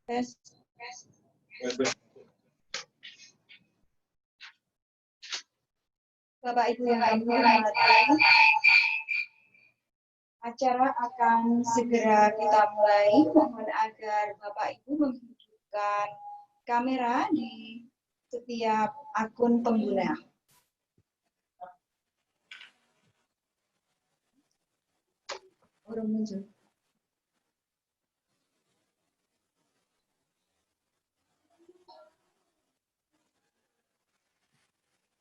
Tes. Bapak Ibu yang kami hormati, acara akan segera kita mulai. Mohon agar Bapak Ibu menghidupkan kamera di setiap akun pengguna. Belum muncul.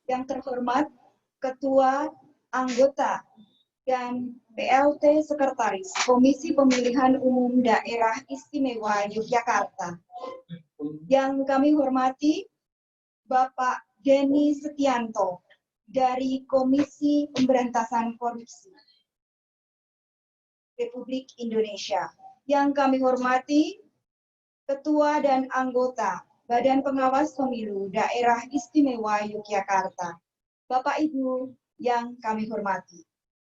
Yang terhormat Ketua, Anggota, dan PLT Sekretaris Komisi Pemilihan Umum Daerah Istimewa Yogyakarta. Yang kami hormati Bapak Denny Setianto dari Komisi Pemberantasan Korupsi Republik Indonesia. Yang kami hormati Ketua dan Anggota Badan Pengawas Pemilu Daerah Istimewa Yogyakarta. Bapak Ibu yang kami hormati.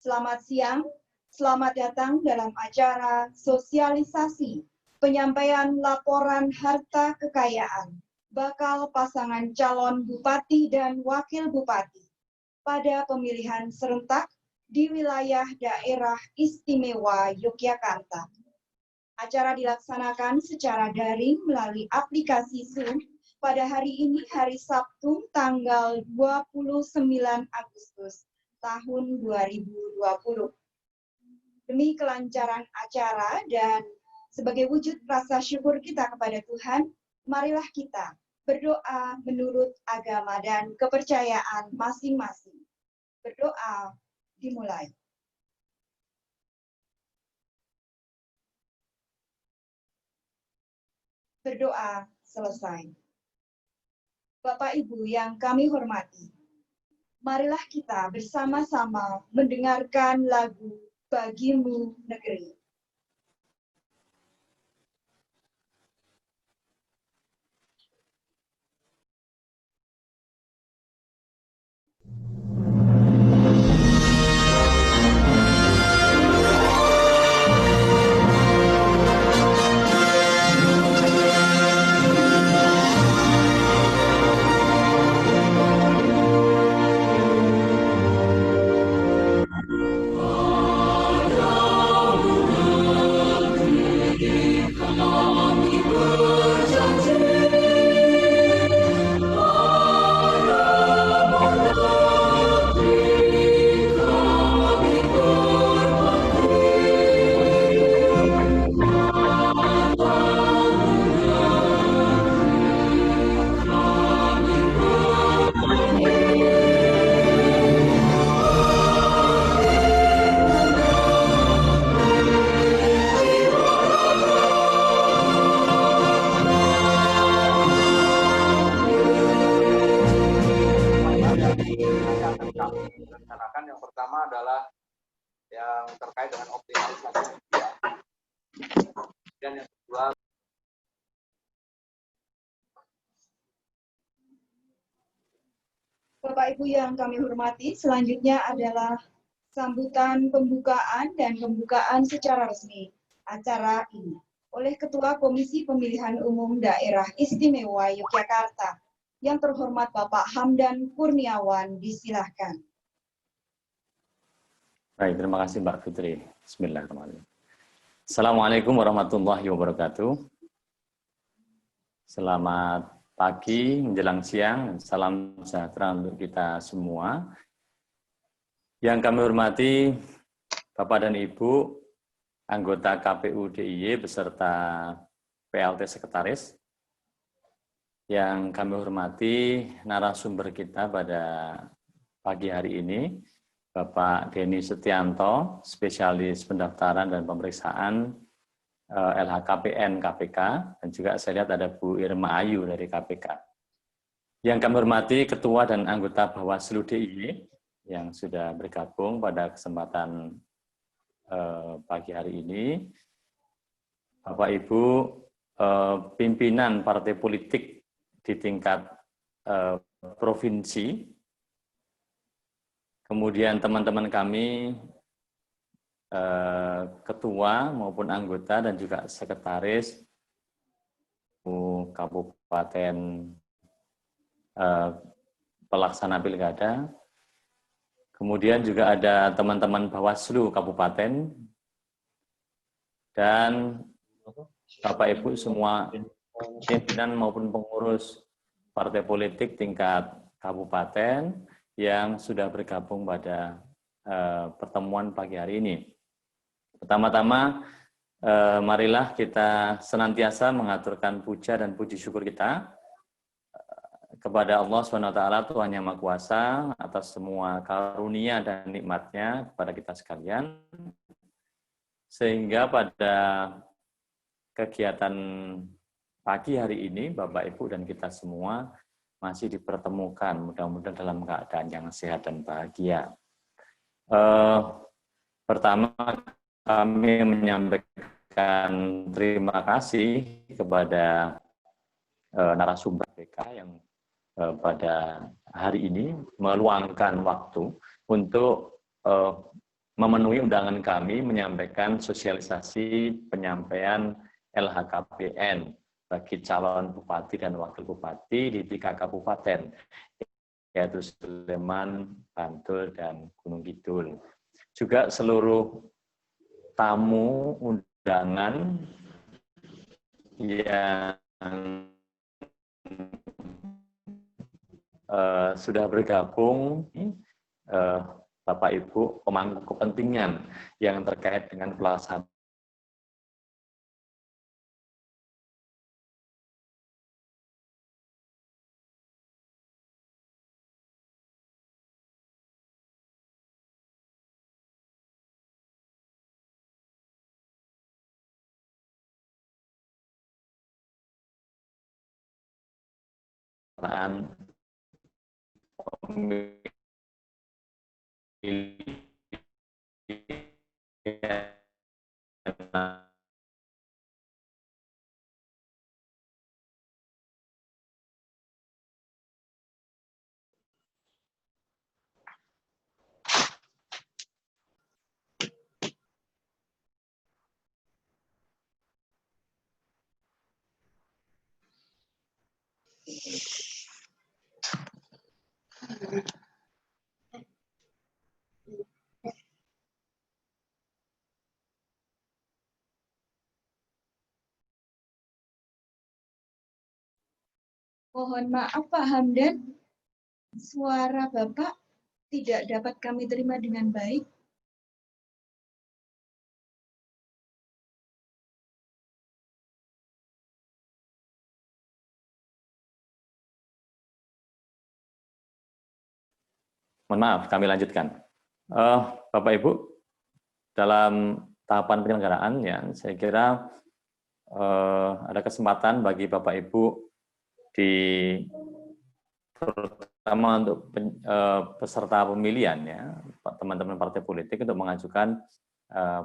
Selamat siang, selamat datang dalam acara sosialisasi penyampaian laporan harta kekayaan bakal pasangan calon bupati dan wakil bupati pada pemilihan serentak di wilayah daerah istimewa Yogyakarta. Acara dilaksanakan secara daring melalui aplikasi Zoom pada hari ini, hari Sabtu, tanggal 29 Agustus tahun 2020. Demi kelancaran acara dan sebagai wujud rasa syukur kita kepada Tuhan, marilah kita berdoa menurut agama dan kepercayaan masing-masing. Berdoa dimulai. Berdoa selesai. Bapak Ibu yang kami hormati, marilah kita bersama-sama mendengarkan lagu Bagimu Negeri. Yang pertama adalah yang terkait dengan optimalisasi media, dan yang kedua Bapak Ibu yang kami hormati, selanjutnya adalah sambutan pembukaan dan pembukaan secara resmi acara ini oleh Ketua Komisi Pemilihan Umum Daerah Istimewa Yogyakarta, yang terhormat Bapak Hamdan Kurniawan, disilahkan. Baik, terima kasih Mbak Fitri. Bismillahirrahmanirrahim. Assalamualaikum warahmatullahi wabarakatuh. Selamat pagi, menjelang siang, salam sejahtera untuk kita semua. Yang kami hormati Bapak dan Ibu, anggota KPU DIY beserta PLT Sekretaris. Yang kami hormati narasumber kita pada pagi hari ini, Bapak Denny Setianto, spesialis pendaftaran dan pemeriksaan LHKPN KPK, dan juga saya lihat ada Bu Irma Ayu dari KPK. Yang kami hormati Ketua dan anggota Bawaslu DIY yang sudah bergabung pada kesempatan pagi hari ini, Bapak Ibu pimpinan partai politik di tingkat provinsi, kemudian teman-teman kami ketua maupun anggota dan juga sekretaris Kabupaten pelaksana pilkada, kemudian juga ada teman-teman Bawaslu Kabupaten, dan Bapak Ibu semua pimpinan maupun pengurus partai politik tingkat kabupaten yang sudah bergabung pada pertemuan pagi hari ini. Pertama-tama, marilah kita senantiasa mengaturkan puja dan puji syukur kita kepada Allah SWT, Tuhan Yang Maha Kuasa, atas semua karunia dan nikmat-Nya kepada kita sekalian, sehingga pada kegiatan pagi hari ini, Bapak, Ibu, dan kita semua masih dipertemukan, mudah-mudahan dalam keadaan yang sehat dan bahagia. Pertama, kami menyampaikan terima kasih kepada narasumber BK yang pada hari ini meluangkan waktu untuk memenuhi undangan kami menyampaikan sosialisasi penyampaian LHKPN bagi calon bupati dan wakil bupati di 3 kabupaten, yaitu Sleman, Bantul, dan Gunung Kidul. Juga seluruh tamu undangan yang sudah bergabung, Bapak Ibu pemangku kepentingan yang terkait dengan pelaksanaan Mohon maaf Pak Hamdan, suara Bapak tidak dapat kami terima dengan baik. Mohon maaf, kami lanjutkan. Bapak Ibu, dalam tahapan penyelenggaraan, ya, saya kira ada kesempatan bagi Bapak Ibu terutama untuk peserta pemilihan, ya, teman-teman partai politik untuk mengajukan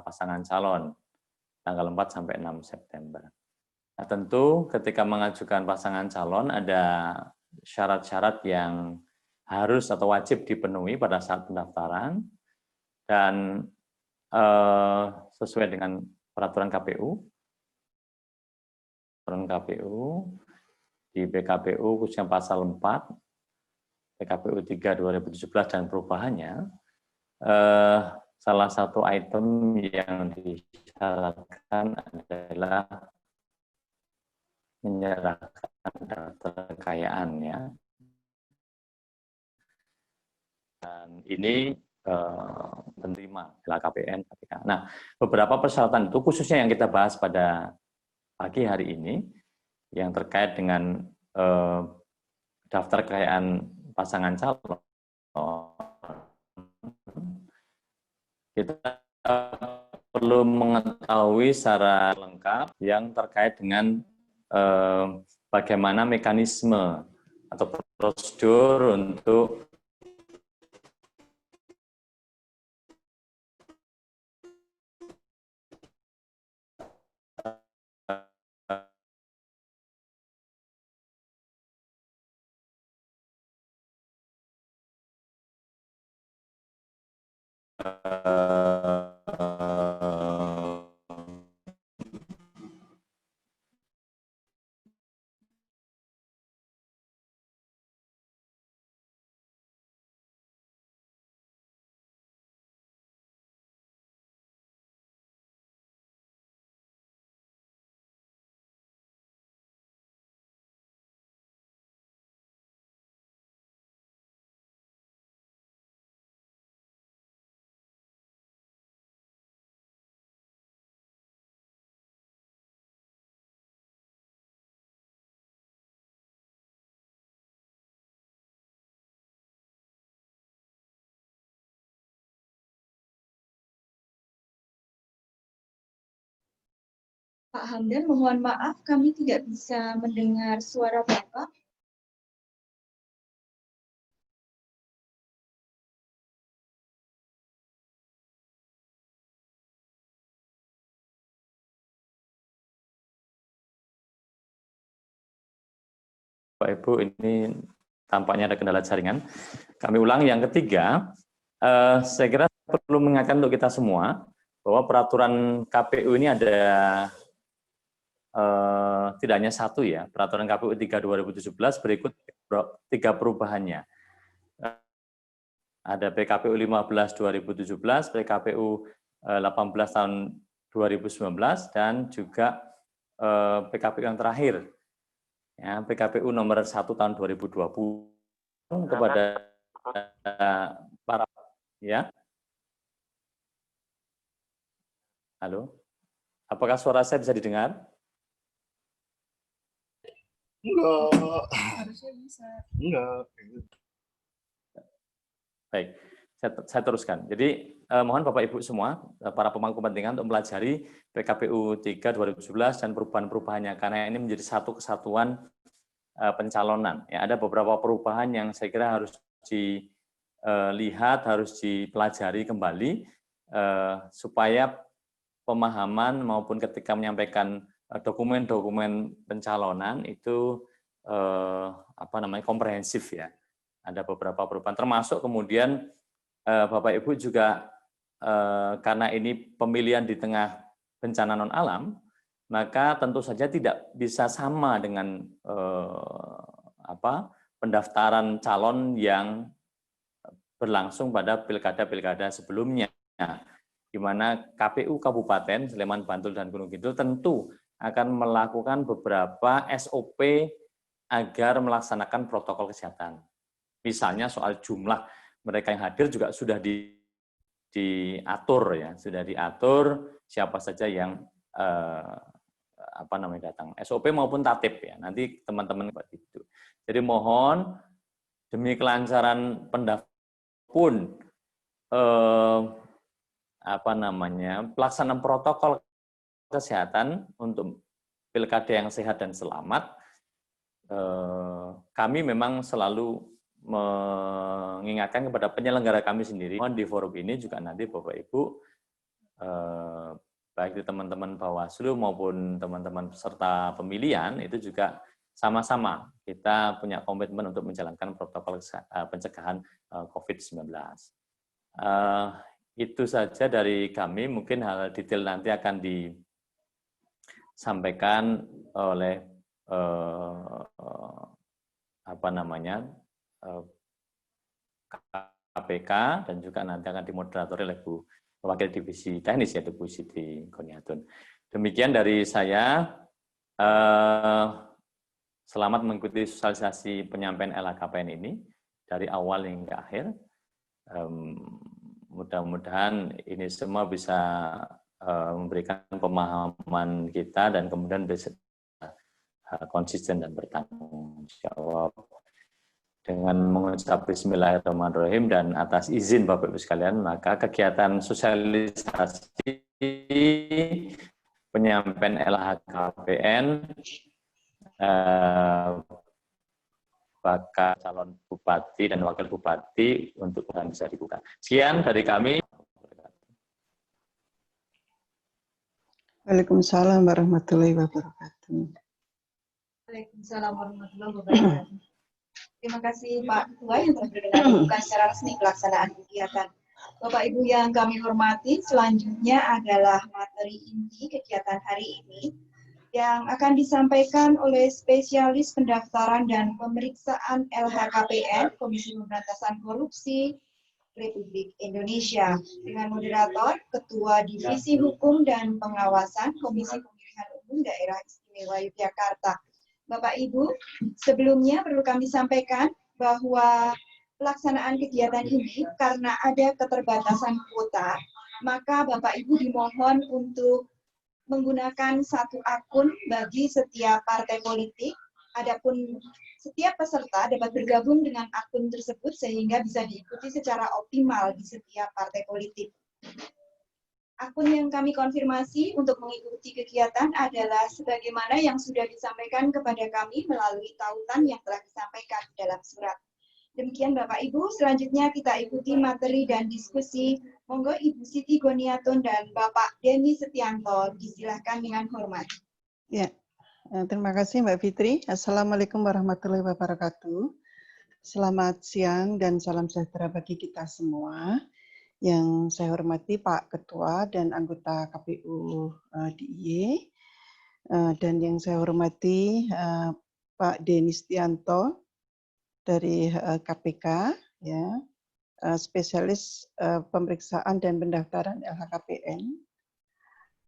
pasangan calon tanggal 4 sampai 6 September. Nah, tentu ketika mengajukan pasangan calon ada syarat-syarat yang harus atau wajib dipenuhi pada saat pendaftaran, dan sesuai dengan peraturan KPU di PKPU khususnya pasal 4, PKPU 3 2017 dan perubahannya, salah satu item yang disyaratkan adalah menyerahkan data kekayaan, ya. Dan ini penerima LHKPN. Nah, beberapa persyaratan itu khususnya yang kita bahas pada pagi hari ini yang terkait dengan daftar kekayaan pasangan calon. Kita perlu mengetahui secara lengkap yang terkait dengan bagaimana mekanisme atau prosedur untuk Pak Hamdan, mohon maaf kami tidak bisa mendengar suara Bapak. Bapak Ibu, ini tampaknya ada kendala jaringan. Kami ulang yang ketiga, saya kira perlu mengingatkan untuk kita semua bahwa peraturan KPU ini ada tidak hanya satu ya, peraturan KPU 3 2017 berikut 3 perubahannya. Ada PKPU 15 2017, PKPU 18 tahun 2019 dan juga PKPU yang terakhir. Ya, PKPU nomor 1 tahun 2020 kepada para ya. Halo. Apakah suara saya bisa didengar? Enggak. Harusnya bisa. Enggak. Baik, saya teruskan. Jadi mohon Bapak Ibu semua, para pemangku kepentingan untuk mempelajari PKPU 3 2017 dan perubahan-perubahannya karena ini menjadi satu kesatuan pencalonan. Ya, ada beberapa perubahan yang saya kira harus dilihat, harus dipelajari kembali supaya pemahaman maupun ketika menyampaikan dokumen-dokumen pencalonan itu komprehensif ya. Ada beberapa perubahan termasuk kemudian Bapak Ibu juga karena ini pemilihan di tengah bencana non alam, maka tentu saja tidak bisa sama dengan pendaftaran calon yang berlangsung pada pilkada-pilkada sebelumnya, di mana KPU Kabupaten Sleman, Bantul, dan Gunung Kidul tentu akan melakukan beberapa SOP agar melaksanakan protokol kesehatan. Misalnya soal jumlah mereka yang hadir juga sudah diatur ya, sudah diatur siapa saja yang datang, SOP maupun tatip ya. Nanti teman-teman buat itu. Jadi mohon demi kelancaran pendaftaran pun pelaksanaan protokol kesehatan untuk pilkada yang sehat dan selamat, kami memang selalu mengingatkan kepada penyelenggara kami sendiri. Di forum ini juga nanti Bapak Ibu, baik di teman-teman Bawaslu maupun teman-teman peserta pemilihan, itu juga sama-sama kita punya komitmen untuk menjalankan protokol pencegahan COVID-19. Itu saja dari kami, mungkin hal detail nanti akan disampaikan oleh KPK dan juga nanti akan dimoderatori oleh Bu Wakil Divisi Teknis yaitu Bu Siti Goniatun. Demikian dari saya. Selamat mengikuti sosialisasi penyampaian LHKPN ini dari awal hingga akhir. Mudah-mudahan ini semua bisa memberikan pemahaman kita dan kemudian bisa konsisten dan bertanggung jawab. Dengan mengucap Bismillahirrahmanirrahim dan atas izin Bapak Ibu sekalian, maka kegiatan sosialisasi penyampaian LHKPN bakal calon bupati dan wakil bupati untuk bisa dibuka. Sekian dari kami. Waalaikumsalam warahmatullahi wabarakatuh. Waalaikumsalam warahmatullahi wabarakatuh. Terima kasih Pak Ketua yang telah berkenan membuka secara resmi pelaksanaan kegiatan. Bapak Ibu yang kami hormati, selanjutnya adalah materi inti kegiatan hari ini yang akan disampaikan oleh spesialis pendaftaran dan pemeriksaan LHKPN Komisi Pemberantasan Korupsi Republik Indonesia dengan moderator Ketua Divisi Hukum dan Pengawasan Komisi Pemilihan Umum Daerah Istimewa Yogyakarta. Bapak Ibu, sebelumnya perlu kami sampaikan bahwa pelaksanaan kegiatan ini karena ada keterbatasan kuota, maka Bapak Ibu dimohon untuk menggunakan satu akun bagi setiap partai politik. Adapun setiap peserta dapat bergabung dengan akun tersebut sehingga bisa diikuti secara optimal di setiap partai politik. Akun yang kami konfirmasi untuk mengikuti kegiatan adalah sebagaimana yang sudah disampaikan kepada kami melalui tautan yang telah disampaikan dalam surat. Demikian Bapak Ibu, selanjutnya kita ikuti materi dan diskusi. Monggo Ibu Siti Goniatun dan Bapak Denny Setianto, disilahkan dengan hormat. Ya, terima kasih Mbak Fitri. Assalamualaikum warahmatullahi wabarakatuh. Selamat siang dan salam sejahtera bagi kita semua. Yang saya hormati Pak Ketua dan anggota KPU DIY, dan yang saya hormati Pak Denny Setianto dari KPK, ya, spesialis pemeriksaan dan pendaftaran LHKPN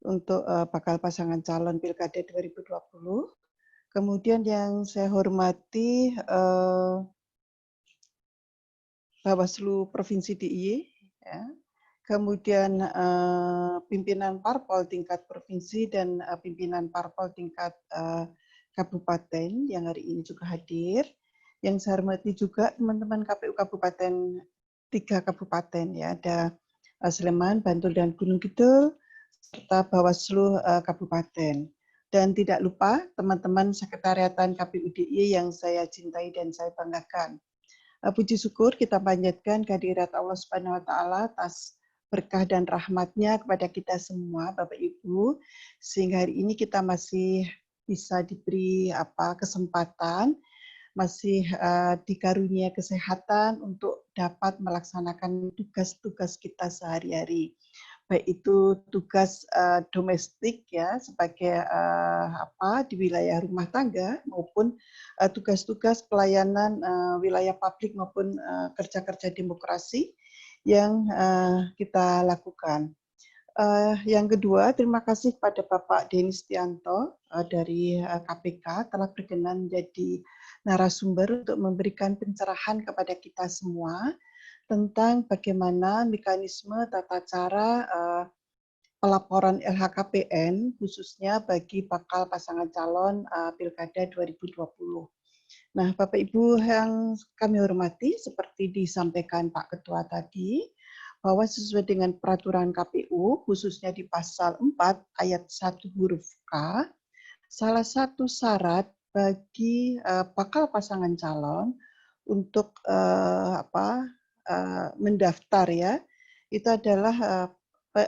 untuk bakal pasangan calon Pilkada 2020. Kemudian yang saya hormati Bawaslu Provinsi DIY, ya. Kemudian pimpinan parpol tingkat provinsi dan pimpinan parpol tingkat kabupaten yang hari ini juga hadir. Yang saya hormati juga teman-teman KPU Kabupaten 3 kabupaten, ya, ada Sleman, Bantul, dan Gunung Kidul, serta Bawaslu Kabupaten. Dan tidak lupa teman-teman sekretariatan KPU DIY yang saya cintai dan saya banggakan. Puji syukur kita panjatkan kehadirat Allah Subhanahu wa taala atas berkah dan rahmatnya kepada kita semua Bapak Ibu, sehingga hari ini kita masih bisa diberi kesempatan, masih dikarunia kesehatan untuk dapat melaksanakan tugas-tugas kita sehari-hari, baik itu tugas domestik, ya, sebagai di wilayah rumah tangga, maupun tugas-tugas pelayanan wilayah publik maupun kerja-kerja demokrasi yang kita lakukan. Yang kedua, terima kasih kepada Bapak Denny Setianto dari KPK telah berkenan menjadi narasumber untuk memberikan pencerahan kepada kita semua tentang bagaimana mekanisme tata cara pelaporan LHKPN khususnya bagi bakal pasangan calon Pilkada 2020. Nah, Bapak Ibu yang kami hormati, seperti disampaikan Pak Ketua tadi, bahwa sesuai dengan peraturan KPU, khususnya di pasal 4 ayat 1 huruf K, salah satu syarat bagi bakal pasangan calon untuk mendaftar, ya, itu adalah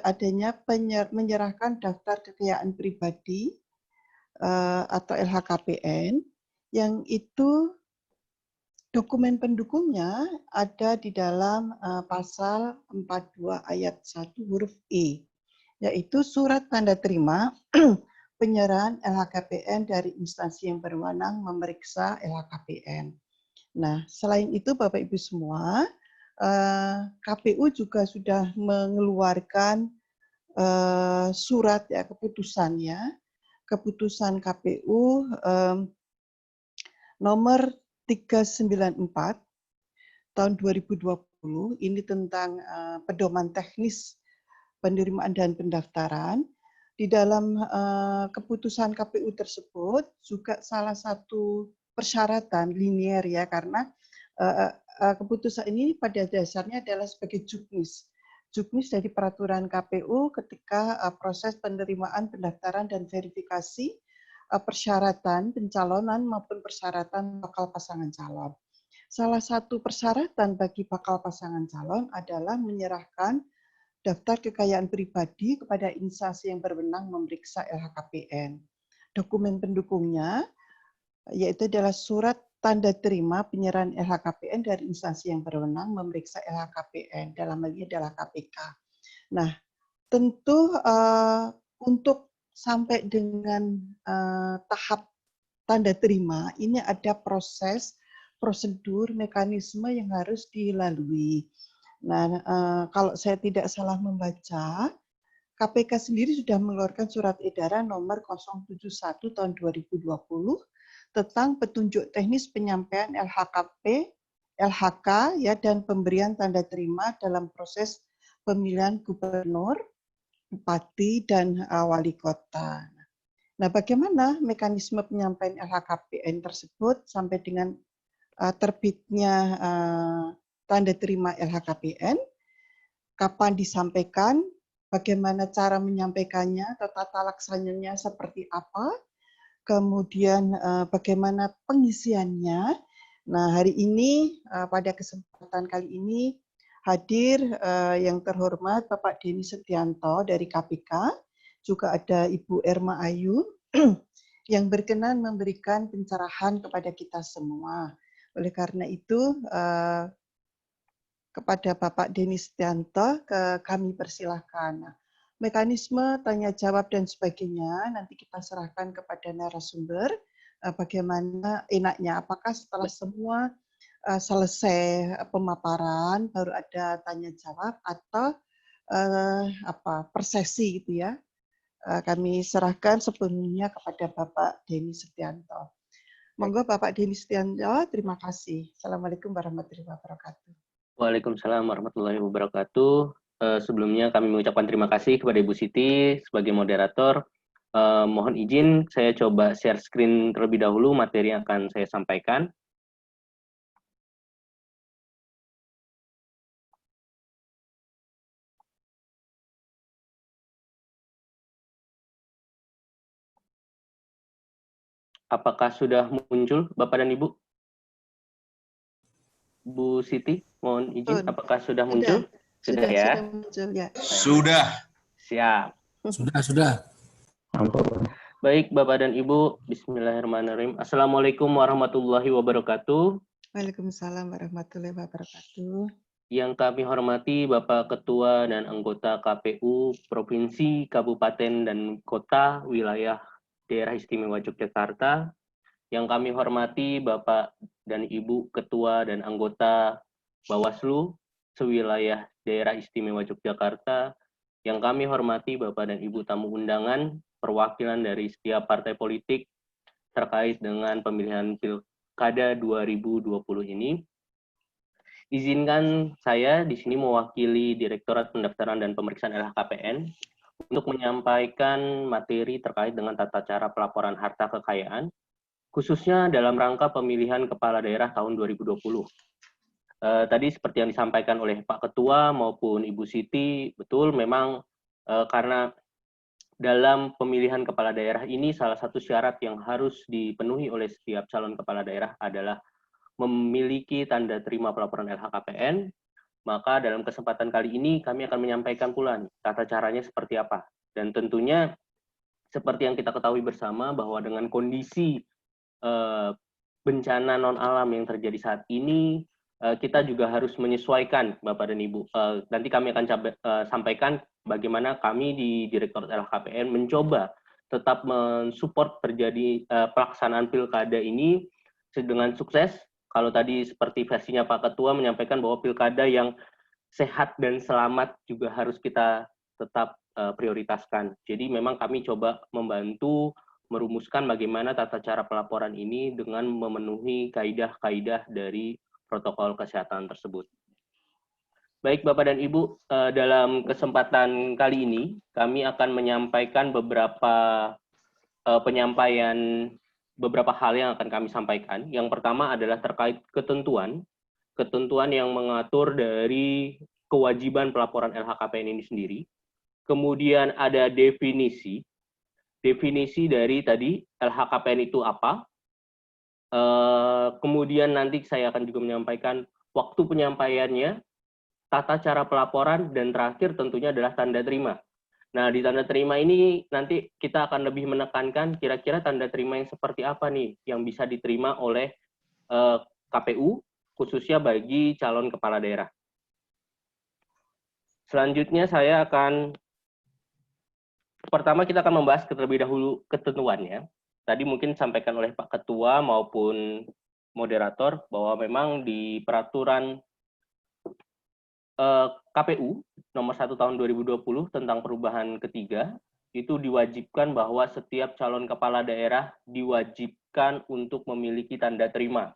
adanya menyerahkan daftar kekayaan pribadi atau LHKPN, yang itu dokumen pendukungnya ada di dalam pasal 42 ayat 1 huruf E, yaitu surat tanda terima penyerahan LHKPN dari instansi yang berwenang memeriksa LHKPN. Nah, selain itu Bapak Ibu semua, KPU juga sudah mengeluarkan surat, ya, keputusan KPU nomor 394 tahun 2020, ini tentang pedoman teknis penerimaan dan pendaftaran. Di dalam keputusan KPU tersebut juga salah satu persyaratan linier, ya, karena keputusan ini pada dasarnya adalah sebagai juknis dari peraturan KPU ketika proses penerimaan, pendaftaran, dan verifikasi persyaratan pencalonan maupun persyaratan bakal pasangan calon. Salah satu persyaratan bagi bakal pasangan calon adalah menyerahkan daftar kekayaan pribadi kepada instansi yang berwenang memeriksa LHKPN. Dokumen pendukungnya yaitu adalah surat tanda terima penyerahan LHKPN dari instansi yang berwenang memeriksa LHKPN, dalam hal ini adalah KPK. Nah, tentu untuk sampai dengan tahap tanda terima, ini ada prosedur, mekanisme yang harus dilalui. Nah, kalau saya tidak salah membaca, KPK sendiri sudah mengeluarkan surat edaran nomor 071 tahun 2020 tentang petunjuk teknis penyampaian LHK, ya, dan pemberian tanda terima dalam proses pemilihan gubernur, bupati, dan wali kota. Nah, bagaimana mekanisme penyampaian LHKPN tersebut sampai dengan terbitnya tanda terima LHKPN, kapan disampaikan, bagaimana cara menyampaikannya, atau tata laksananya seperti apa, kemudian bagaimana pengisiannya. Nah, hari ini pada kesempatan kali ini hadir yang terhormat Bapak Denny Setianto dari KPK, juga ada Ibu Erma Ayu yang berkenan memberikan pencerahan kepada kita semua. Oleh karena itu, kepada Bapak Denny Setianto, kami persilahkan. Nah, mekanisme tanya jawab dan sebagainya nanti kita serahkan kepada narasumber. Bagaimana enaknya, apakah setelah semua selesai pemaparan baru ada tanya jawab atau per sesi gitu ya. Kami serahkan sepenuhnya kepada Bapak Denny Setianto. Monggo Bapak Denny Setianto, terima kasih. Assalamualaikum warahmatullahi wabarakatuh. Waalaikumsalam warahmatullahi wabarakatuh. Sebelumnya kami mengucapkan terima kasih kepada Ibu Siti sebagai moderator. Mohon izin saya coba share screen terlebih dahulu materi yang akan saya sampaikan. Apakah sudah muncul Bapak dan Ibu? Bu Siti, mohon izin, apakah sudah muncul? Sudah ya? Sudah muncul ya. Sudah. Siap. Sudah. Baik Bapak dan Ibu, bismillahirrahmanirrahim. Assalamualaikum warahmatullahi wabarakatuh. Waalaikumsalam warahmatullahi wabarakatuh. Yang kami hormati Bapak Ketua dan anggota KPU Provinsi, Kabupaten, dan Kota Wilayah Daerah Istimewa Yogyakarta. Yang kami hormati Bapak dan Ibu Ketua dan anggota Bawaslu sewilayah Daerah Istimewa Yogyakarta. Yang kami hormati Bapak dan Ibu tamu undangan, perwakilan dari setiap partai politik terkait dengan pemilihan Pilkada 2020 ini. Izinkan saya di sini mewakili Direktorat Pendaftaran dan Pemeriksaan LHKPN untuk menyampaikan materi terkait dengan tata cara pelaporan harta kekayaan, khususnya dalam rangka pemilihan kepala daerah tahun 2020. Tadi seperti yang disampaikan oleh Pak Ketua maupun Ibu Siti, betul memang karena dalam pemilihan kepala daerah ini salah satu syarat yang harus dipenuhi oleh setiap calon kepala daerah adalah memiliki tanda terima pelaporan LHKPN. Maka dalam kesempatan kali ini kami akan menyampaikan pula tata caranya seperti apa. Dan tentunya seperti yang kita ketahui bersama bahwa dengan kondisi bencana non-alam yang terjadi saat ini, kita juga harus menyesuaikan Bapak dan Ibu. Nanti kami akan sampaikan bagaimana kami di Direktorat LHKPN mencoba tetap mensupport terjadi pelaksanaan pilkada ini dengan sukses. Kalau tadi seperti versinya Pak Ketua menyampaikan bahwa pilkada yang sehat dan selamat juga harus kita tetap prioritaskan. Jadi memang kami coba membantu merumuskan bagaimana tata cara pelaporan ini dengan memenuhi kaidah-kaidah dari protokol kesehatan tersebut. Baik Bapak dan Ibu, dalam kesempatan kali ini kami akan menyampaikan beberapa beberapa hal yang akan kami sampaikan. Yang pertama adalah terkait ketentuan yang mengatur dari kewajiban pelaporan LHKPN ini sendiri. Kemudian ada definisi dari tadi LHKPN itu apa. Kemudian nanti saya akan juga menyampaikan waktu penyampaiannya, tata cara pelaporan, dan terakhir tentunya adalah tanda terima. Nah, di tanda terima ini nanti kita akan lebih menekankan kira-kira tanda terima yang seperti apa nih yang bisa diterima oleh KPU, khususnya bagi calon kepala daerah. Selanjutnya pertama kita akan membahas terlebih dahulu ketentuannya. Tadi mungkin disampaikan oleh Pak Ketua maupun moderator bahwa memang di peraturan KPU nomor 1 tahun 2020 tentang perubahan ketiga, itu diwajibkan bahwa setiap calon kepala daerah diwajibkan untuk memiliki tanda terima.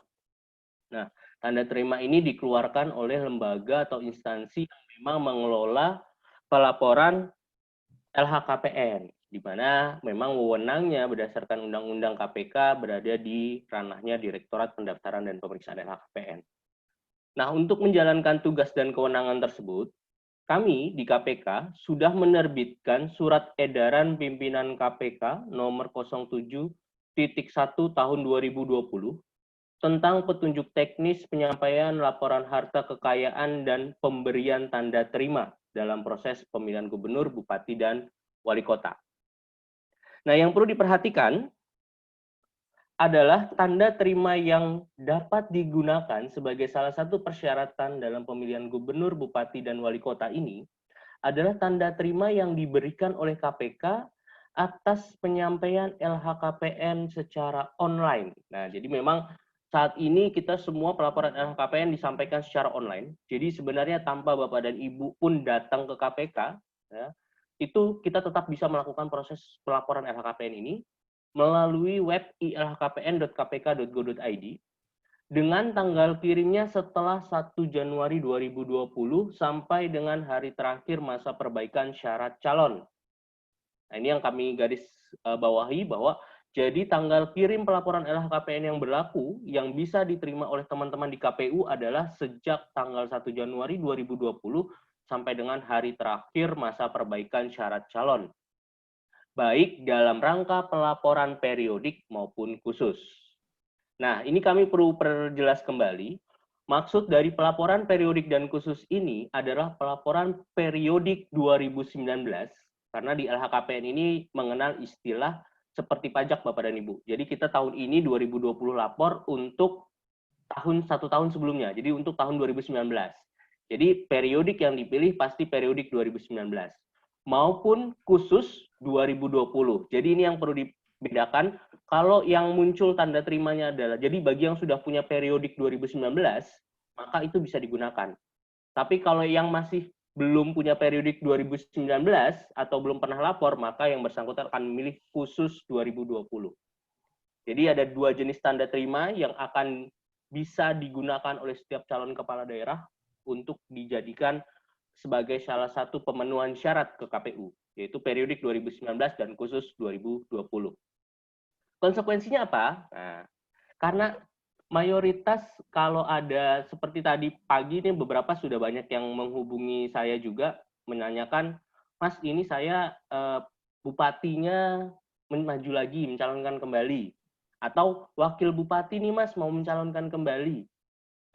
Nah, tanda terima ini dikeluarkan oleh lembaga atau instansi yang memang mengelola pelaporan LHKPN, di mana memang wewenangnya berdasarkan Undang-Undang KPK berada di ranahnya Direktorat Pendaftaran dan Pemeriksaan LHKPN. Nah, untuk menjalankan tugas dan kewenangan tersebut, kami di KPK sudah menerbitkan surat edaran pimpinan KPK nomor 07.1 tahun 2020 tentang petunjuk teknis penyampaian laporan harta kekayaan dan pemberian tanda terima dalam proses pemilihan gubernur, bupati, dan wali kota. Nah, yang perlu diperhatikan adalah tanda terima yang dapat digunakan sebagai salah satu persyaratan dalam pemilihan gubernur, bupati, dan wali kota ini adalah tanda terima yang diberikan oleh KPK atas penyampaian LHKPN secara online. Nah, jadi memang saat ini kita semua pelaporan LHKPN disampaikan secara online. Jadi sebenarnya tanpa Bapak dan Ibu pun datang ke KPK, ya, itu kita tetap bisa melakukan proses pelaporan LHKPN ini melalui web ilhkpn.kpk.go.id dengan tanggal kirimnya setelah 1 Januari 2020 sampai dengan hari terakhir masa perbaikan syarat calon. Nah, ini yang kami garis bawahi bahwa jadi tanggal kirim pelaporan LHKPN yang berlaku yang bisa diterima oleh teman-teman di KPU adalah sejak tanggal 1 Januari 2020 sampai dengan hari terakhir masa perbaikan syarat calon, baik dalam rangka pelaporan periodik maupun khusus. Nah, ini kami perlu perjelas kembali. Maksud dari pelaporan periodik dan khusus ini adalah pelaporan periodik 2019, karena di LHKPN ini mengenal istilah seperti pajak Bapak dan Ibu. Jadi kita tahun ini 2020 lapor untuk satu tahun sebelumnya, jadi untuk tahun 2019. Jadi periodik yang dipilih pasti periodik 2019. Maupun khusus 2020. Jadi ini yang perlu dibedakan. Kalau yang muncul tanda terimanya adalah, jadi bagi yang sudah punya periodik 2019, maka itu bisa digunakan. Tapi kalau yang masih belum punya periodik 2019 atau belum pernah lapor, maka yang bersangkutan akan memilih khusus 2020. Jadi ada dua jenis tanda terima yang akan bisa digunakan oleh setiap calon kepala daerah untuk dijadikan sebagai salah satu pemenuhan syarat ke KPU, yaitu periodik 2019 dan khusus 2020. Konsekuensinya apa? Nah, karena mayoritas kalau ada seperti tadi pagi ini beberapa sudah banyak yang menghubungi saya juga menanyakan, Mas ini saya bupatinya maju lagi, mencalonkan kembali. Atau wakil bupati nih Mas mau mencalonkan kembali.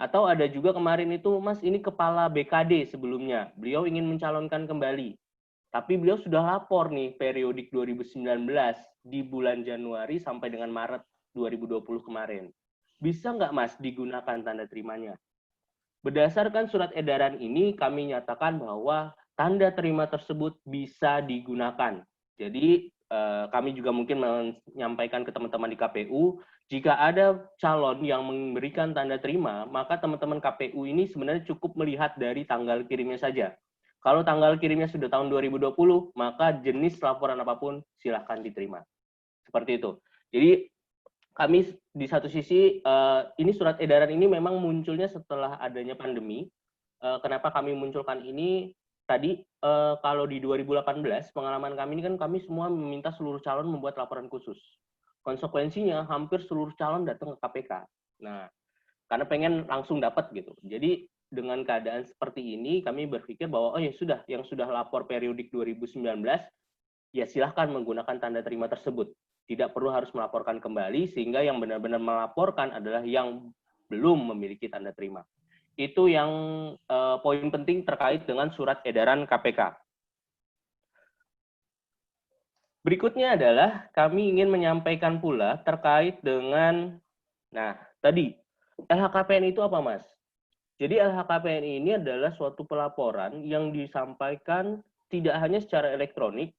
Atau ada juga kemarin itu, Mas ini kepala BKD sebelumnya, beliau ingin mencalonkan kembali. Tapi beliau sudah lapor nih periodik 2019 di bulan Januari sampai dengan Maret 2020 kemarin. Bisa nggak Mas digunakan tanda terimanya? Berdasarkan surat edaran ini kami nyatakan bahwa tanda terima tersebut bisa digunakan. Jadi kami juga mungkin menyampaikan ke teman-teman di KPU, jika ada calon yang memberikan tanda terima, maka teman-teman KPU ini sebenarnya cukup melihat dari tanggal kirimnya saja. Kalau tanggal kirimnya sudah tahun 2020, maka jenis laporan apapun silahkan diterima. Seperti itu. Jadi kami di satu sisi, ini surat edaran ini memang munculnya setelah adanya pandemi. Kenapa kami munculkan ini? Tadi kalau di 2018 pengalaman kami ini kan kami semua meminta seluruh calon membuat laporan khusus. Konsekuensinya hampir seluruh calon datang ke KPK. Nah, karena pengen langsung dapat gitu. Jadi dengan keadaan seperti ini kami berpikir bahwa oh ya sudah, yang sudah lapor periodik 2019 ya silahkan menggunakan tanda terima tersebut. Tidak perlu harus melaporkan kembali, sehingga yang benar-benar melaporkan adalah yang belum memiliki tanda terima. Itu yang poin penting terkait dengan surat edaran KPK. Berikutnya adalah kami ingin menyampaikan pula terkait dengan, nah tadi, LHKPN itu apa Mas? Jadi LHKPN ini adalah suatu pelaporan yang disampaikan tidak hanya secara elektronik,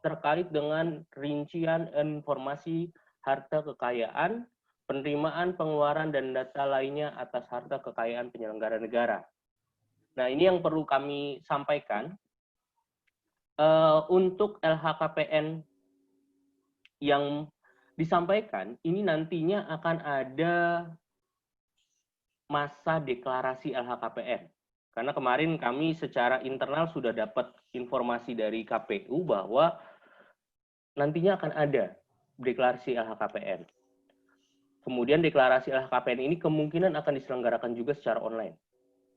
terkait dengan rincian informasi harta kekayaan, penerimaan, pengeluaran, dan data lainnya atas harta kekayaan penyelenggara negara. Nah, ini yang perlu kami sampaikan. Untuk LHKPN yang disampaikan, ini nantinya akan ada masa deklarasi LHKPN. Karena kemarin kami secara internal sudah dapat informasi dari KPU bahwa nantinya akan ada deklarasi LHKPN. Kemudian deklarasi LHKPN ini kemungkinan akan diselenggarakan juga secara online.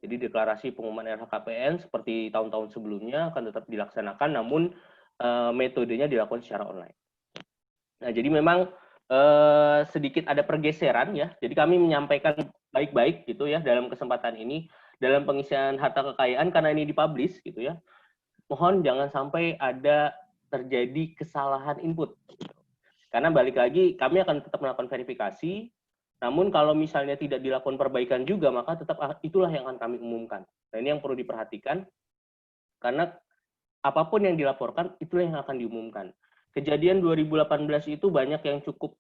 Jadi deklarasi pengumuman LHKPN seperti tahun-tahun sebelumnya akan tetap dilaksanakan, namun metodenya dilakukan secara online. Nah, jadi memang sedikit ada pergeseran ya. Jadi kami menyampaikan baik-baik gitu ya dalam kesempatan ini dalam pengisian harta kekayaan karena ini dipublish gitu ya. Mohon jangan sampai ada terjadi kesalahan input. Karena balik lagi kami akan tetap melakukan verifikasi. Namun kalau misalnya tidak dilakukan perbaikan juga, maka tetap itulah yang akan kami umumkan. Nah, ini yang perlu diperhatikan karena apapun yang dilaporkan itulah yang akan diumumkan. Kejadian 2018 itu banyak yang cukup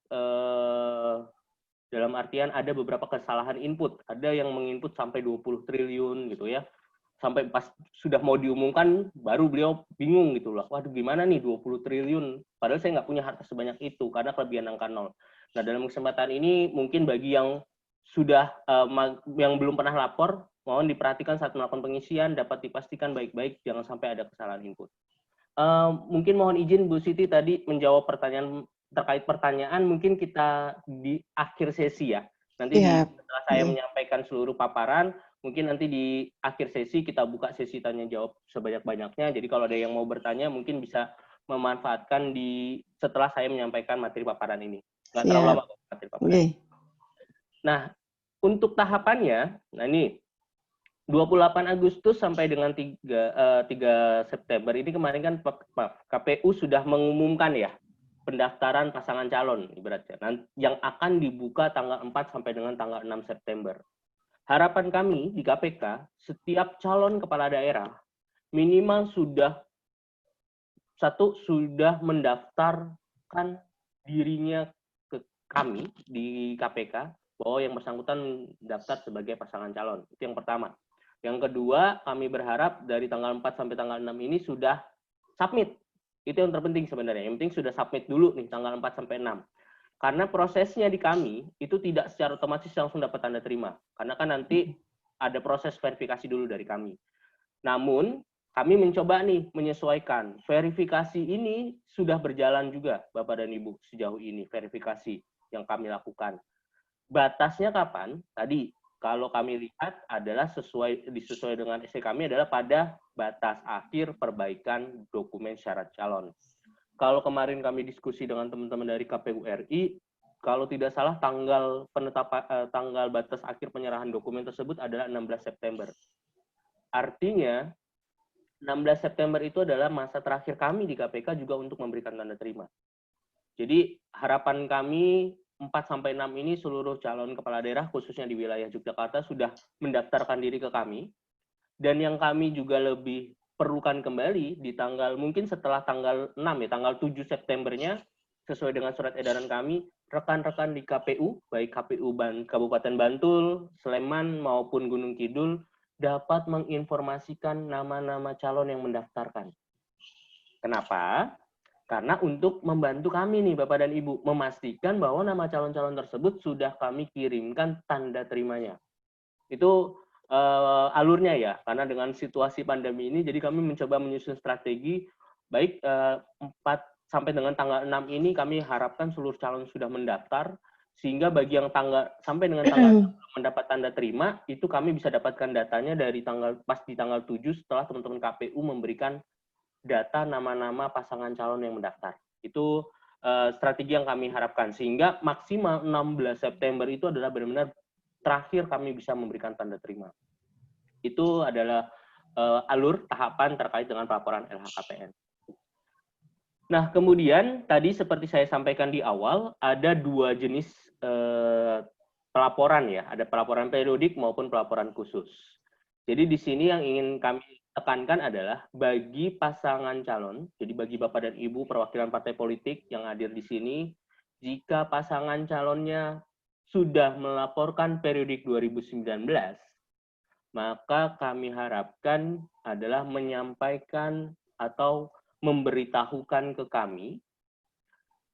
dalam artian ada beberapa kesalahan input. Ada yang menginput sampai 20 triliun gitu ya. Sampai pas sudah mau diumumkan, baru beliau bingung gitu loh. Waduh gimana nih 20 triliun? Padahal saya nggak punya harta sebanyak itu karena kelebihan angka 0. Nah dalam kesempatan ini mungkin bagi yang sudah yang belum pernah lapor, mohon diperhatikan saat melakukan pengisian, dapat dipastikan baik-baik, jangan sampai ada kesalahan input. Mungkin mohon izin Bu Siti tadi menjawab pertanyaan terkait pertanyaan, mungkin kita di akhir sesi ya. Nanti setelah saya menyampaikan seluruh paparan, mungkin nanti di akhir sesi kita buka sesi tanya jawab sebanyak-banyaknya. Jadi kalau ada yang mau bertanya mungkin bisa memanfaatkan setelah saya menyampaikan materi paparan ini. Nggak terlalu lama materi paparan. Nah, untuk tahapannya, nah ini 28 Agustus sampai dengan 3 September ini kemarin kan KPU sudah mengumumkan ya pendaftaran pasangan calon ibaratnya yang akan dibuka tanggal 4 sampai dengan tanggal 6 September. Harapan kami di KPK setiap calon kepala daerah minimal sudah mendaftarkan dirinya ke kami di KPK bahwa yang bersangkutan daftar sebagai pasangan calon. Itu yang pertama. Yang kedua, kami berharap dari tanggal 4 sampai tanggal 6 ini sudah submit. Itu yang terpenting sebenarnya. Yang penting sudah submit dulu nih tanggal 4 sampai 6. Karena prosesnya di kami itu tidak secara otomatis langsung dapat tanda terima. Karena kan nanti ada proses verifikasi dulu dari kami. Namun, kami mencoba nih menyesuaikan. Verifikasi ini sudah berjalan juga, Bapak dan Ibu, sejauh ini verifikasi yang kami lakukan. Batasnya kapan? Tadi kalau kami lihat adalah disesuai dengan SC kami adalah pada batas akhir perbaikan dokumen syarat calon. Kalau kemarin kami diskusi dengan teman-teman dari KPU RI, kalau tidak salah tanggal batas akhir penyerahan dokumen tersebut adalah 16 September. Artinya 16 September itu adalah masa terakhir kami di KPK juga untuk memberikan tanda terima. Jadi harapan kami 4-6 ini seluruh calon kepala daerah khususnya di wilayah Yogyakarta sudah mendaftarkan diri ke kami. Dan yang kami juga lebih perlukan kembali di tanggal mungkin setelah tanggal 6 ya, tanggal 7 Septembernya sesuai dengan surat edaran kami, rekan-rekan di KPU, baik KPU Kabupaten Bantul, Sleman maupun Gunung Kidul dapat menginformasikan nama-nama calon yang mendaftarkan. Kenapa? Karena untuk membantu kami nih Bapak dan Ibu memastikan bahwa nama calon-calon tersebut sudah kami kirimkan tanda terimanya. Itu alurnya ya, karena dengan situasi pandemi ini jadi kami mencoba menyusun strategi baik 4 sampai dengan tanggal 6 ini kami harapkan seluruh calon sudah mendaftar sehingga bagi yang sampai dengan tanggal mendapat tanda terima itu kami bisa dapatkan datanya dari di tanggal 7 setelah teman-teman KPU memberikan data nama-nama pasangan calon yang mendaftar. Itu strategi yang kami harapkan. Sehingga maksimal 16 September itu adalah benar-benar terakhir kami bisa memberikan tanda terima. Itu adalah alur tahapan terkait dengan pelaporan LHKPN. Nah, kemudian tadi seperti saya sampaikan di awal, ada 2 jenis pelaporan ya. Ada pelaporan periodik maupun pelaporan khusus. Jadi di sini yang ingin kami tekankan adalah bagi pasangan calon, jadi bagi Bapak dan Ibu perwakilan partai politik yang hadir di sini, jika pasangan calonnya sudah melaporkan periodik 2019, maka kami harapkan adalah menyampaikan atau memberitahukan ke kami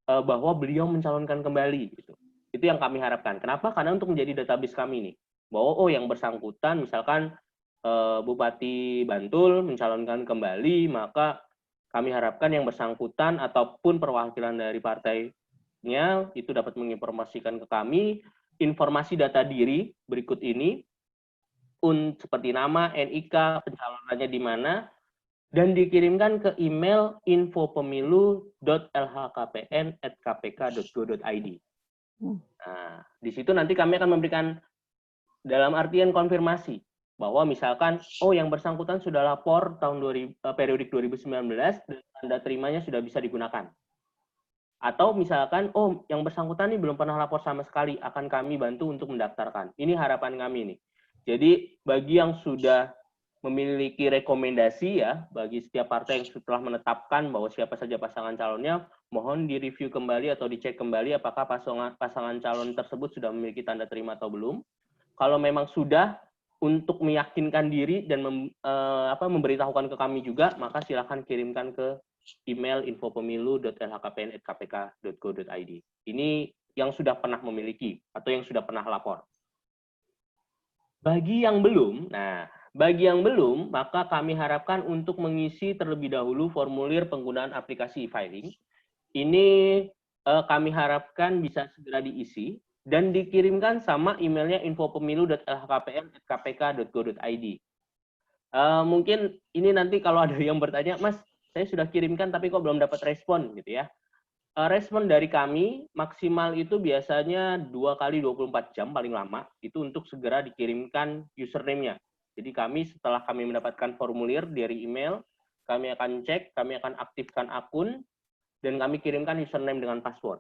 bahwa beliau mencalonkan kembali. Gitu. Itu yang kami harapkan. Kenapa? Karena untuk menjadi database kami nih, bahwa yang bersangkutan misalkan Bupati Bantul mencalonkan kembali, maka kami harapkan yang bersangkutan ataupun perwakilan dari partainya itu dapat menginformasikan ke kami informasi data diri berikut ini. seperti nama, NIK, pencalonannya di mana, dan dikirimkan ke email infopemilu.lhkpn@kpk.go.id. Nah, di situ nanti kami akan memberikan dalam artian konfirmasi bahwa misalkan, oh yang bersangkutan sudah lapor tahun periodik 2019 dan tanda terimanya sudah bisa digunakan. Atau misalkan, oh yang bersangkutan ini belum pernah lapor sama sekali, akan kami bantu untuk mendaftarkan. Ini harapan kami nih. Jadi bagi yang sudah memiliki rekomendasi ya, bagi setiap partai yang setelah menetapkan bahwa siapa saja pasangan calonnya, mohon direview kembali atau dicek kembali apakah pasangan calon tersebut sudah memiliki tanda terima atau belum. Kalau memang sudah, untuk meyakinkan diri dan memberitahukan ke kami juga, maka silakan kirimkan ke email infopemilu.lhkpn@kpk.go.id. Ini yang sudah pernah memiliki atau yang sudah pernah lapor. Bagi yang belum, maka kami harapkan untuk mengisi terlebih dahulu formulir penggunaan aplikasi e-filing. Ini kami harapkan bisa segera diisi dan dikirimkan sama emailnya infopemilu.lhkpn@kpk.go.id. Mungkin ini nanti kalau ada yang bertanya, Mas, saya sudah kirimkan tapi kok belum dapat respon gitu ya. Respon dari kami maksimal itu biasanya 2 kali 24 jam paling lama, itu untuk segera dikirimkan username-nya. Jadi kami setelah kami mendapatkan formulir dari email, kami akan cek, kami akan aktifkan akun, dan kami kirimkan username dengan password.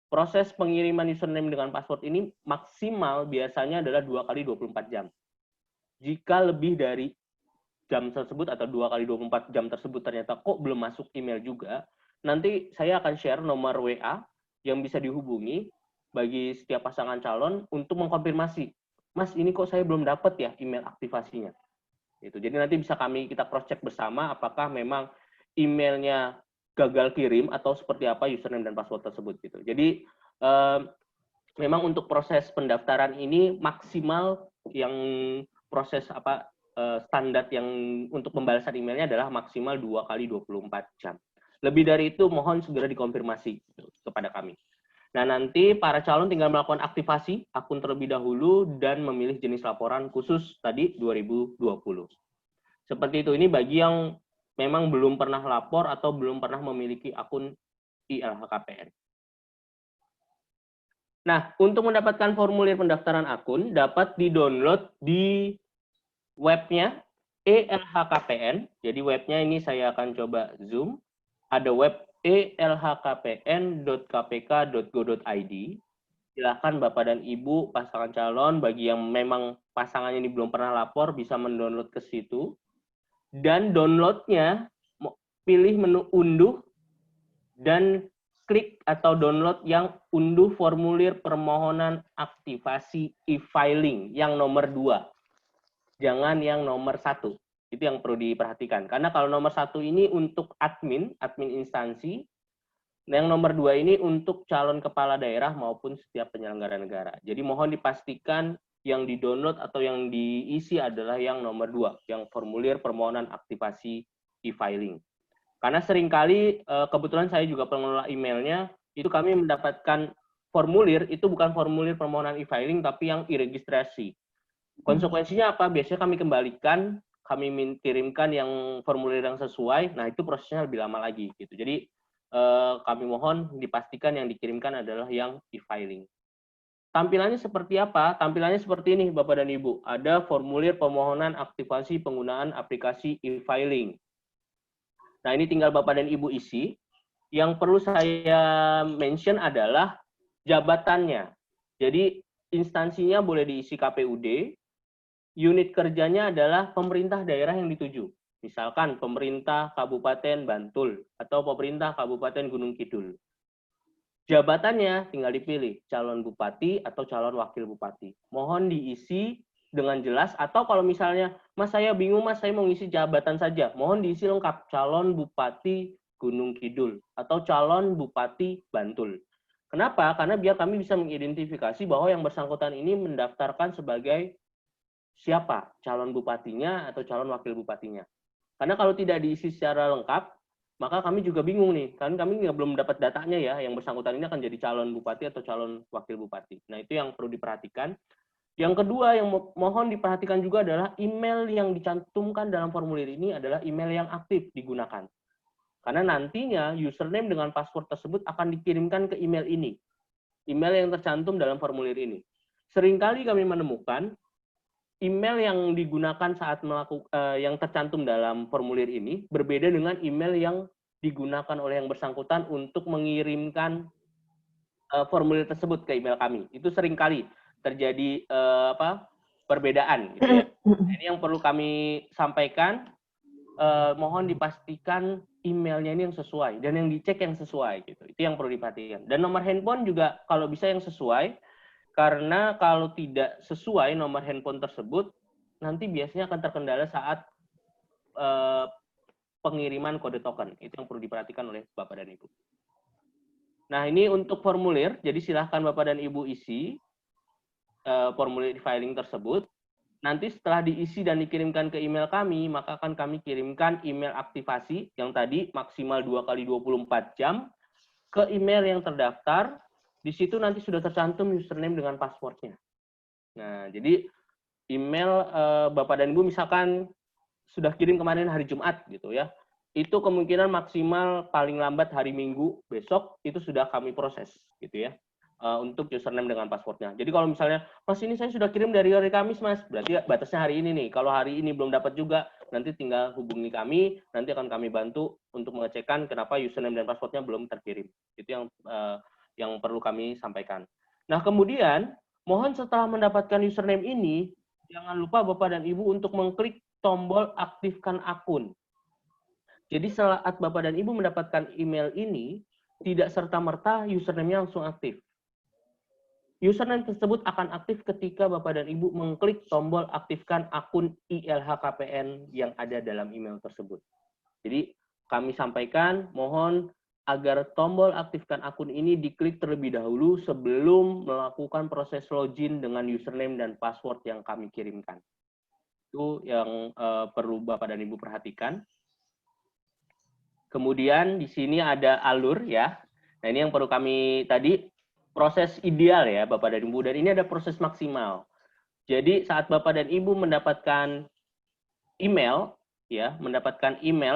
Proses pengiriman username dengan password ini maksimal biasanya adalah 2 kali 24 jam. Jika lebih dari jam tersebut atau 2 kali 24 jam tersebut ternyata kok belum masuk email juga, nanti saya akan share nomor WA yang bisa dihubungi bagi setiap pasangan calon untuk mengkonfirmasi, Mas ini kok saya belum dapat ya email aktivasinya. Itu. Jadi nanti bisa kita cross check bersama apakah memang emailnya gagal kirim atau seperti apa username dan password tersebut gitu. Jadi memang untuk proses pendaftaran ini maksimal yang proses standar yang untuk pembalasan emailnya adalah maksimal 2 kali 24 jam. Lebih dari itu mohon segera dikonfirmasi kepada kami. Nah, nanti para calon tinggal melakukan aktivasi akun terlebih dahulu dan memilih jenis laporan khusus tadi 2020. Seperti itu, ini bagi yang memang belum pernah lapor atau belum pernah memiliki akun ILHKPN. Nah, untuk mendapatkan formulir pendaftaran akun dapat di-download di webnya ELHKPN. Jadi webnya ini saya akan coba zoom. Ada web elhkpn.kpk.go.id. Silakan Bapak dan Ibu pasangan calon bagi yang memang pasangannya ini belum pernah lapor bisa mendownload ke situ. Dan downloadnya pilih menu unduh dan klik atau download yang unduh formulir permohonan aktivasi e-filing yang nomor 2. Jangan yang nomor 1. Itu yang perlu diperhatikan. Karena kalau nomor 1 ini untuk admin instansi, yang nomor 2 ini untuk calon kepala daerah maupun setiap penyelenggara negara. Jadi mohon dipastikan yang di-download atau yang diisi adalah yang nomor 2, yang formulir permohonan aktivasi e-filing. Karena seringkali, kebetulan saya juga pengelola emailnya, itu kami mendapatkan formulir, itu bukan formulir permohonan e-filing, tapi yang e-registrasi. Konsekuensinya apa? Biasanya kami kembalikan, kami kirimkan yang formulir yang sesuai, nah itu prosesnya lebih lama lagi gitu. Jadi kami mohon dipastikan yang dikirimkan adalah yang e-filing. Tampilannya seperti apa? Tampilannya seperti ini Bapak dan Ibu. Ada formulir permohonan aktivasi penggunaan aplikasi e-filing. Nah ini tinggal Bapak dan Ibu isi. Yang perlu saya mention adalah jabatannya. Jadi instansinya boleh diisi KPUD, unit kerjanya adalah pemerintah daerah yang dituju. Misalkan pemerintah Kabupaten Bantul atau pemerintah Kabupaten Gunung Kidul. Jabatannya tinggal dipilih, calon bupati atau calon wakil bupati. Mohon diisi dengan jelas, atau kalau misalnya, Mas saya bingung Mas, saya mau ngisi jabatan saja. Mohon diisi lengkap, calon bupati Gunung Kidul atau calon bupati Bantul. Kenapa? Karena biar kami bisa mengidentifikasi bahwa yang bersangkutan ini mendaftarkan sebagai siapa calon bupatinya atau calon wakil bupatinya. Karena kalau tidak diisi secara lengkap, maka kami juga bingung nih, kan kami belum dapat datanya ya, yang bersangkutan ini akan jadi calon bupati atau calon wakil bupati. Nah itu yang perlu diperhatikan. Yang kedua yang mohon diperhatikan juga adalah email yang dicantumkan dalam formulir ini adalah email yang aktif digunakan. Karena nantinya username dengan password tersebut akan dikirimkan ke email ini. Email yang tercantum dalam formulir ini. Seringkali kami menemukan email yang digunakan saat yang tercantum dalam formulir ini berbeda dengan email yang digunakan oleh yang bersangkutan untuk mengirimkan formulir tersebut ke email kami. Itu seringkali terjadi perbedaan gitu ya. Ini yang perlu kami sampaikan. Mohon dipastikan emailnya ini yang sesuai dan yang dicek yang sesuai gitu. Itu yang perlu diperhatikan. Dan nomor handphone juga kalau bisa yang sesuai, karena kalau tidak sesuai nomor handphone tersebut nanti biasanya akan terkendala saat pengiriman kode token. Itu yang perlu diperhatikan oleh Bapak dan Ibu. Nah, ini untuk formulir, jadi silahkan Bapak dan Ibu isi formulir filing tersebut. Nanti setelah diisi dan dikirimkan ke email kami, maka akan kami kirimkan email aktivasi yang tadi maksimal 2 kali 24 jam ke email yang terdaftar. Di situ nanti sudah tercantum username dengan passwordnya. Nah, jadi email Bapak dan Ibu misalkan sudah kirim kemarin hari Jumat gitu ya, itu kemungkinan maksimal paling lambat hari Minggu besok itu sudah kami proses gitu ya. Untuk username dengan passwordnya. Jadi kalau misalnya, Mas ini saya sudah kirim dari hari Kamis, Mas, berarti batasnya hari ini nih. Kalau hari ini belum dapat juga, nanti tinggal hubungi kami, nanti akan kami bantu untuk mengecekkan kenapa username dan passwordnya belum terkirim. Itu yang perlu kami sampaikan. Nah, kemudian, mohon setelah mendapatkan username ini, jangan lupa Bapak dan Ibu untuk mengklik tombol aktifkan akun. Jadi saat Bapak dan Ibu mendapatkan email ini, tidak serta-merta username-nya langsung aktif. Username tersebut akan aktif ketika Bapak dan Ibu mengklik tombol aktifkan akun ILHKPN yang ada dalam email tersebut. Jadi kami sampaikan, mohon agar tombol aktifkan akun ini diklik terlebih dahulu sebelum melakukan proses login dengan username dan password yang kami kirimkan. Itu yang perlu Bapak dan Ibu perhatikan. Kemudian di sini ada alur ya. Nah ini yang perlu kami tadi. Proses ideal ya Bapak dan Ibu, dan ini ada proses maksimal. Jadi saat Bapak dan Ibu mendapatkan email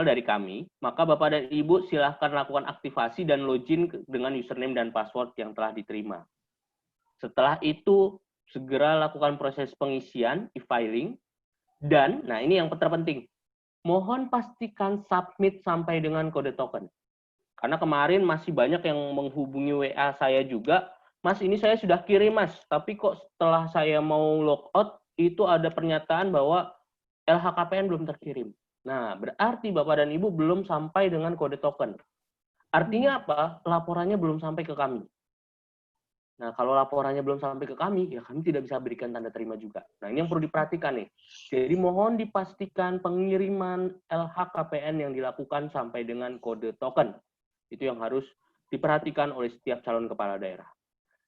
dari kami, maka Bapak dan Ibu silahkan lakukan aktivasi dan login dengan username dan password yang telah diterima. Setelah itu segera lakukan proses pengisian e-filing dan, nah ini yang terpenting, mohon pastikan submit sampai dengan kode token. Karena kemarin masih banyak yang menghubungi WA saya juga, Mas ini saya sudah kirim Mas, tapi kok setelah saya mau logout, itu ada pernyataan bahwa LHKPN belum terkirim. Nah, berarti Bapak dan Ibu belum sampai dengan kode token. Artinya apa? Laporannya belum sampai ke kami. Nah, kalau laporannya belum sampai ke kami, ya kami tidak bisa berikan tanda terima juga. Nah, ini yang perlu diperhatikan nih. Jadi mohon dipastikan pengiriman LHKPN yang dilakukan sampai dengan kode token. Itu yang harus diperhatikan oleh setiap calon kepala daerah.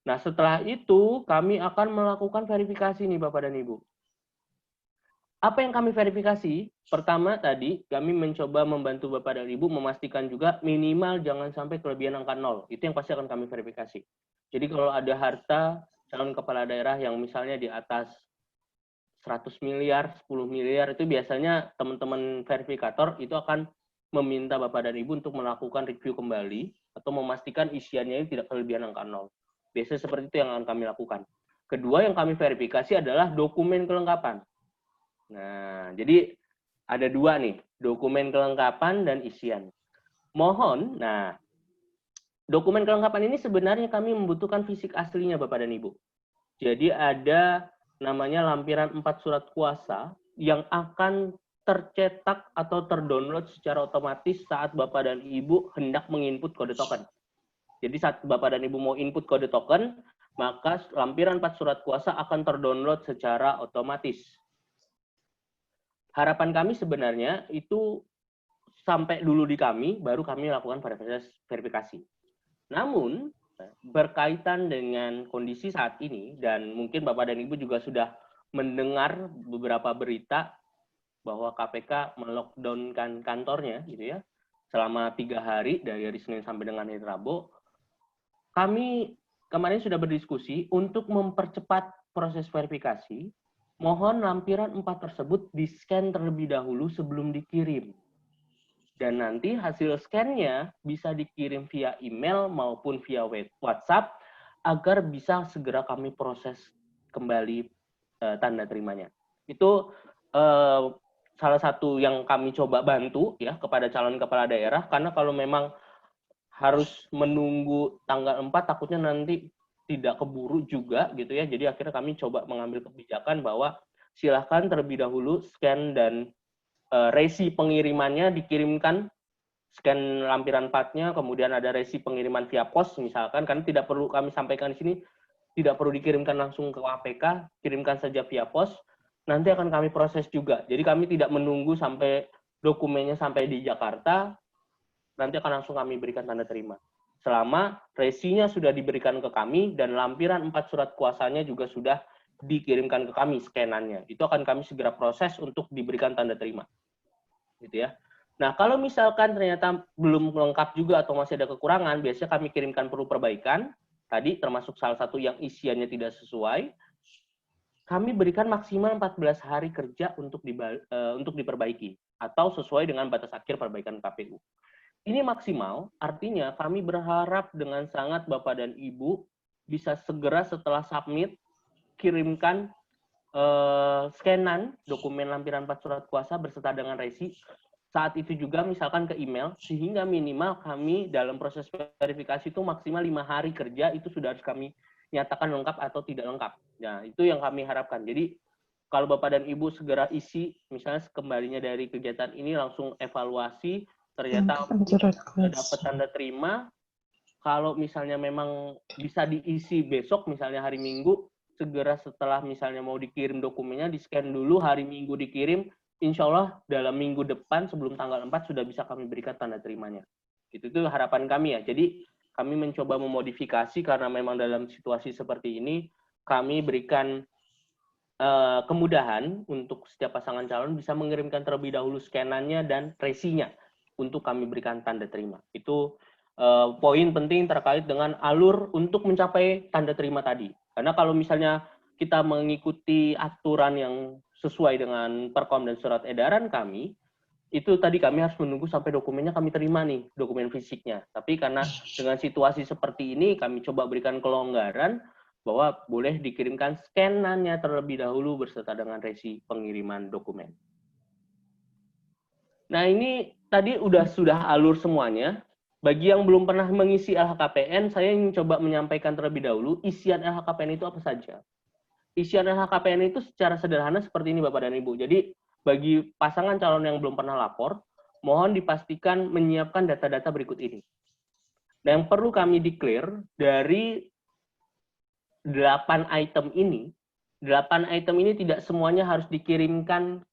Nah, setelah itu kami akan melakukan verifikasi nih Bapak dan Ibu. Apa yang kami verifikasi? Pertama tadi kami mencoba membantu Bapak dan Ibu memastikan juga minimal jangan sampai kelebihan angka 0. Itu yang pasti akan kami verifikasi. Jadi kalau ada harta calon kepala daerah yang misalnya di atas 100 miliar, 10 miliar, itu biasanya teman-teman verifikator itu akan meminta Bapak dan Ibu untuk melakukan review kembali atau memastikan isiannya ini tidak kelebihan angka 0. Biasanya seperti itu yang akan kami lakukan. Kedua yang kami verifikasi adalah dokumen kelengkapan. Nah, jadi ada dua nih, dokumen kelengkapan dan isian. Mohon, nah, dokumen kelengkapan ini sebenarnya kami membutuhkan fisik aslinya Bapak dan Ibu. Jadi ada namanya lampiran 4 surat kuasa yang akan tercetak atau terdownload secara otomatis saat Bapak dan Ibu hendak menginput kode token. Jadi saat Bapak dan Ibu mau input kode token, maka lampiran 4 surat kuasa akan terdownload secara otomatis. Harapan kami sebenarnya itu sampai dulu di kami, baru kami lakukan verifikasi. Namun, berkaitan dengan kondisi saat ini, dan mungkin Bapak dan Ibu juga sudah mendengar beberapa berita bahwa KPK melockdown-kan kantornya gitu ya selama 3 hari dari hari Senin sampai dengan hari Rabu. Kami kemarin sudah berdiskusi untuk mempercepat proses verifikasi, mohon lampiran 4 tersebut di-scan terlebih dahulu sebelum dikirim. Dan nanti hasil scan-nya bisa dikirim via email maupun via WhatsApp agar bisa segera kami proses kembali tanda terimanya. Itu salah satu yang kami coba bantu ya kepada calon kepala daerah, karena kalau memang harus menunggu tanggal 4 takutnya nanti tidak keburu juga gitu ya. Jadi akhirnya kami coba mengambil kebijakan bahwa silahkan terlebih dahulu scan dan resi pengirimannya dikirimkan, scan lampiran 4-nya, kemudian ada resi pengiriman via pos misalkan, karena tidak perlu kami sampaikan di sini, tidak perlu dikirimkan langsung ke KPK, kirimkan saja via pos, nanti akan kami proses juga. Jadi kami tidak menunggu sampai dokumennya sampai di Jakarta, nanti akan langsung kami berikan tanda terima. Selama resinya sudah diberikan ke kami dan lampiran 4 surat kuasanya juga sudah dikirimkan ke kami scanannya, itu akan kami segera proses untuk diberikan tanda terima. Gitu ya. Nah, kalau misalkan ternyata belum lengkap juga atau masih ada kekurangan, biasanya kami kirimkan perlu perbaikan, tadi termasuk salah satu yang isiannya tidak sesuai, kami berikan maksimal 14 hari kerja untuk diperbaiki, atau sesuai dengan batas akhir perbaikan KPU. Ini maksimal, artinya kami berharap dengan sangat Bapak dan Ibu bisa segera setelah submit, kirimkan scanan dokumen lampiran 4 surat kuasa berserta dengan resi, saat itu juga misalkan ke email, sehingga minimal kami dalam proses verifikasi itu maksimal 5 hari kerja itu sudah harus kami nyatakan lengkap atau tidak lengkap. Nah, itu yang kami harapkan. Jadi, kalau Bapak dan Ibu segera isi, misalnya kembalinya dari kegiatan ini langsung evaluasi, ternyata sudah dapat tanda terima, kalau misalnya memang bisa diisi besok, misalnya hari Minggu, segera setelah misalnya mau dikirim dokumennya, di-scan dulu, hari Minggu dikirim, insya Allah dalam minggu depan sebelum tanggal 4 sudah bisa kami berikan tanda terimanya. Itu harapan kami ya. Jadi kami mencoba memodifikasi karena memang dalam situasi seperti ini, kami berikan kemudahan untuk setiap pasangan calon bisa mengirimkan terlebih dahulu scanannya dan resinya untuk kami berikan tanda terima. Itu poin penting terkait dengan alur untuk mencapai tanda terima tadi. Karena kalau misalnya kita mengikuti aturan yang sesuai dengan Perkom dan surat edaran kami, itu tadi kami harus menunggu sampai dokumennya kami terima nih, dokumen fisiknya. Tapi karena dengan situasi seperti ini, kami coba berikan kelonggaran bahwa boleh dikirimkan scanannya terlebih dahulu berserta dengan resi pengiriman dokumen. Nah, ini tadi sudah alur semuanya. Bagi yang belum pernah mengisi LHKPN, saya ingin coba menyampaikan terlebih dahulu isian LHKPN itu apa saja. Isian LHKPN itu secara sederhana seperti ini Bapak dan Ibu. Jadi bagi pasangan calon yang belum pernah lapor, mohon dipastikan menyiapkan data-data berikut ini. Nah, yang perlu kami declare dari 8 item ini tidak semuanya harus dikirimkan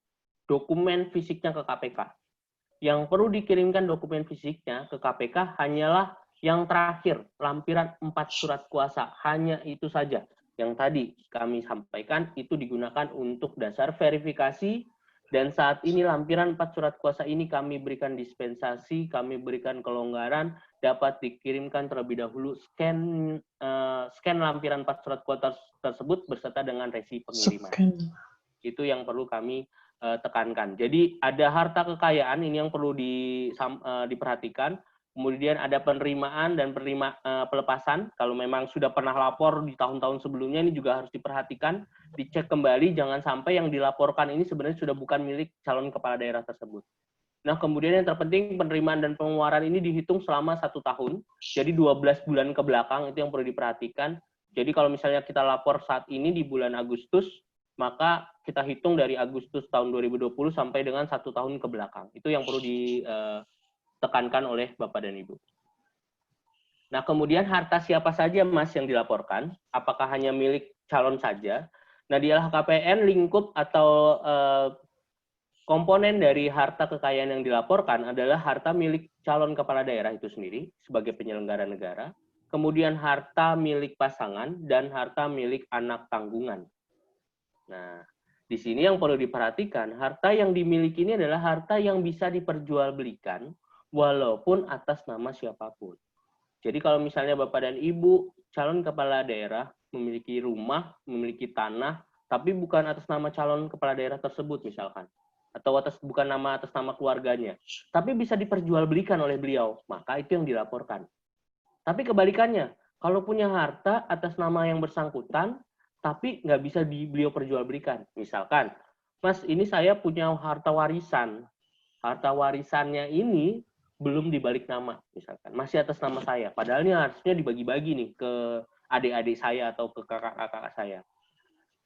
dokumen fisiknya ke KPK. Yang perlu dikirimkan dokumen fisiknya ke KPK hanyalah yang terakhir, lampiran 4 surat kuasa. Hanya itu saja. Yang tadi kami sampaikan itu digunakan untuk dasar verifikasi, dan saat ini lampiran 4 surat kuasa ini kami berikan dispensasi, kami berikan kelonggaran, dapat dikirimkan terlebih dahulu scan lampiran 4 surat kuasa tersebut beserta dengan resi pengiriman. Itu yang perlu kami tekankan. Jadi ada harta kekayaan ini yang perlu diperhatikan. Kemudian ada penerimaan dan pelepasan. Kalau memang sudah pernah lapor di tahun-tahun sebelumnya, ini juga harus diperhatikan, dicek kembali, jangan sampai yang dilaporkan ini sebenarnya sudah bukan milik calon kepala daerah tersebut. Nah, kemudian yang terpenting penerimaan dan pengeluaran ini dihitung selama 1 tahun, jadi 12 bulan ke belakang itu yang perlu diperhatikan. Jadi kalau misalnya kita lapor saat ini di bulan Agustus, maka kita hitung dari Agustus tahun 2020 sampai dengan 1 tahun ke belakang. Itu yang perlu ditekankan oleh Bapak dan Ibu. Nah, kemudian harta siapa saja Mas yang dilaporkan? Apakah hanya milik calon saja? Nah, di LHKPN lingkup atau komponen dari harta kekayaan yang dilaporkan adalah harta milik calon kepala daerah itu sendiri sebagai penyelenggara negara, kemudian harta milik pasangan, dan harta milik anak tanggungan. Nah, di sini yang perlu diperhatikan, harta yang dimiliki ini adalah harta yang bisa diperjualbelikan walaupun atas nama siapapun. Jadi kalau misalnya Bapak dan Ibu calon kepala daerah memiliki rumah, memiliki tanah, tapi bukan atas nama calon kepala daerah tersebut misalkan, atau bukan atas nama keluarganya, tapi bisa diperjualbelikan oleh beliau, maka itu yang dilaporkan. Tapi kebalikannya, kalau punya harta atas nama yang bersangkutan, tapi nggak bisa beliau perjualbelikan, misalkan, Mas, ini saya punya harta warisan, harta warisannya ini belum dibalik nama, misalkan masih atas nama saya, padahal ini harusnya dibagi-bagi nih ke adik-adik saya atau ke kakak-kakak saya.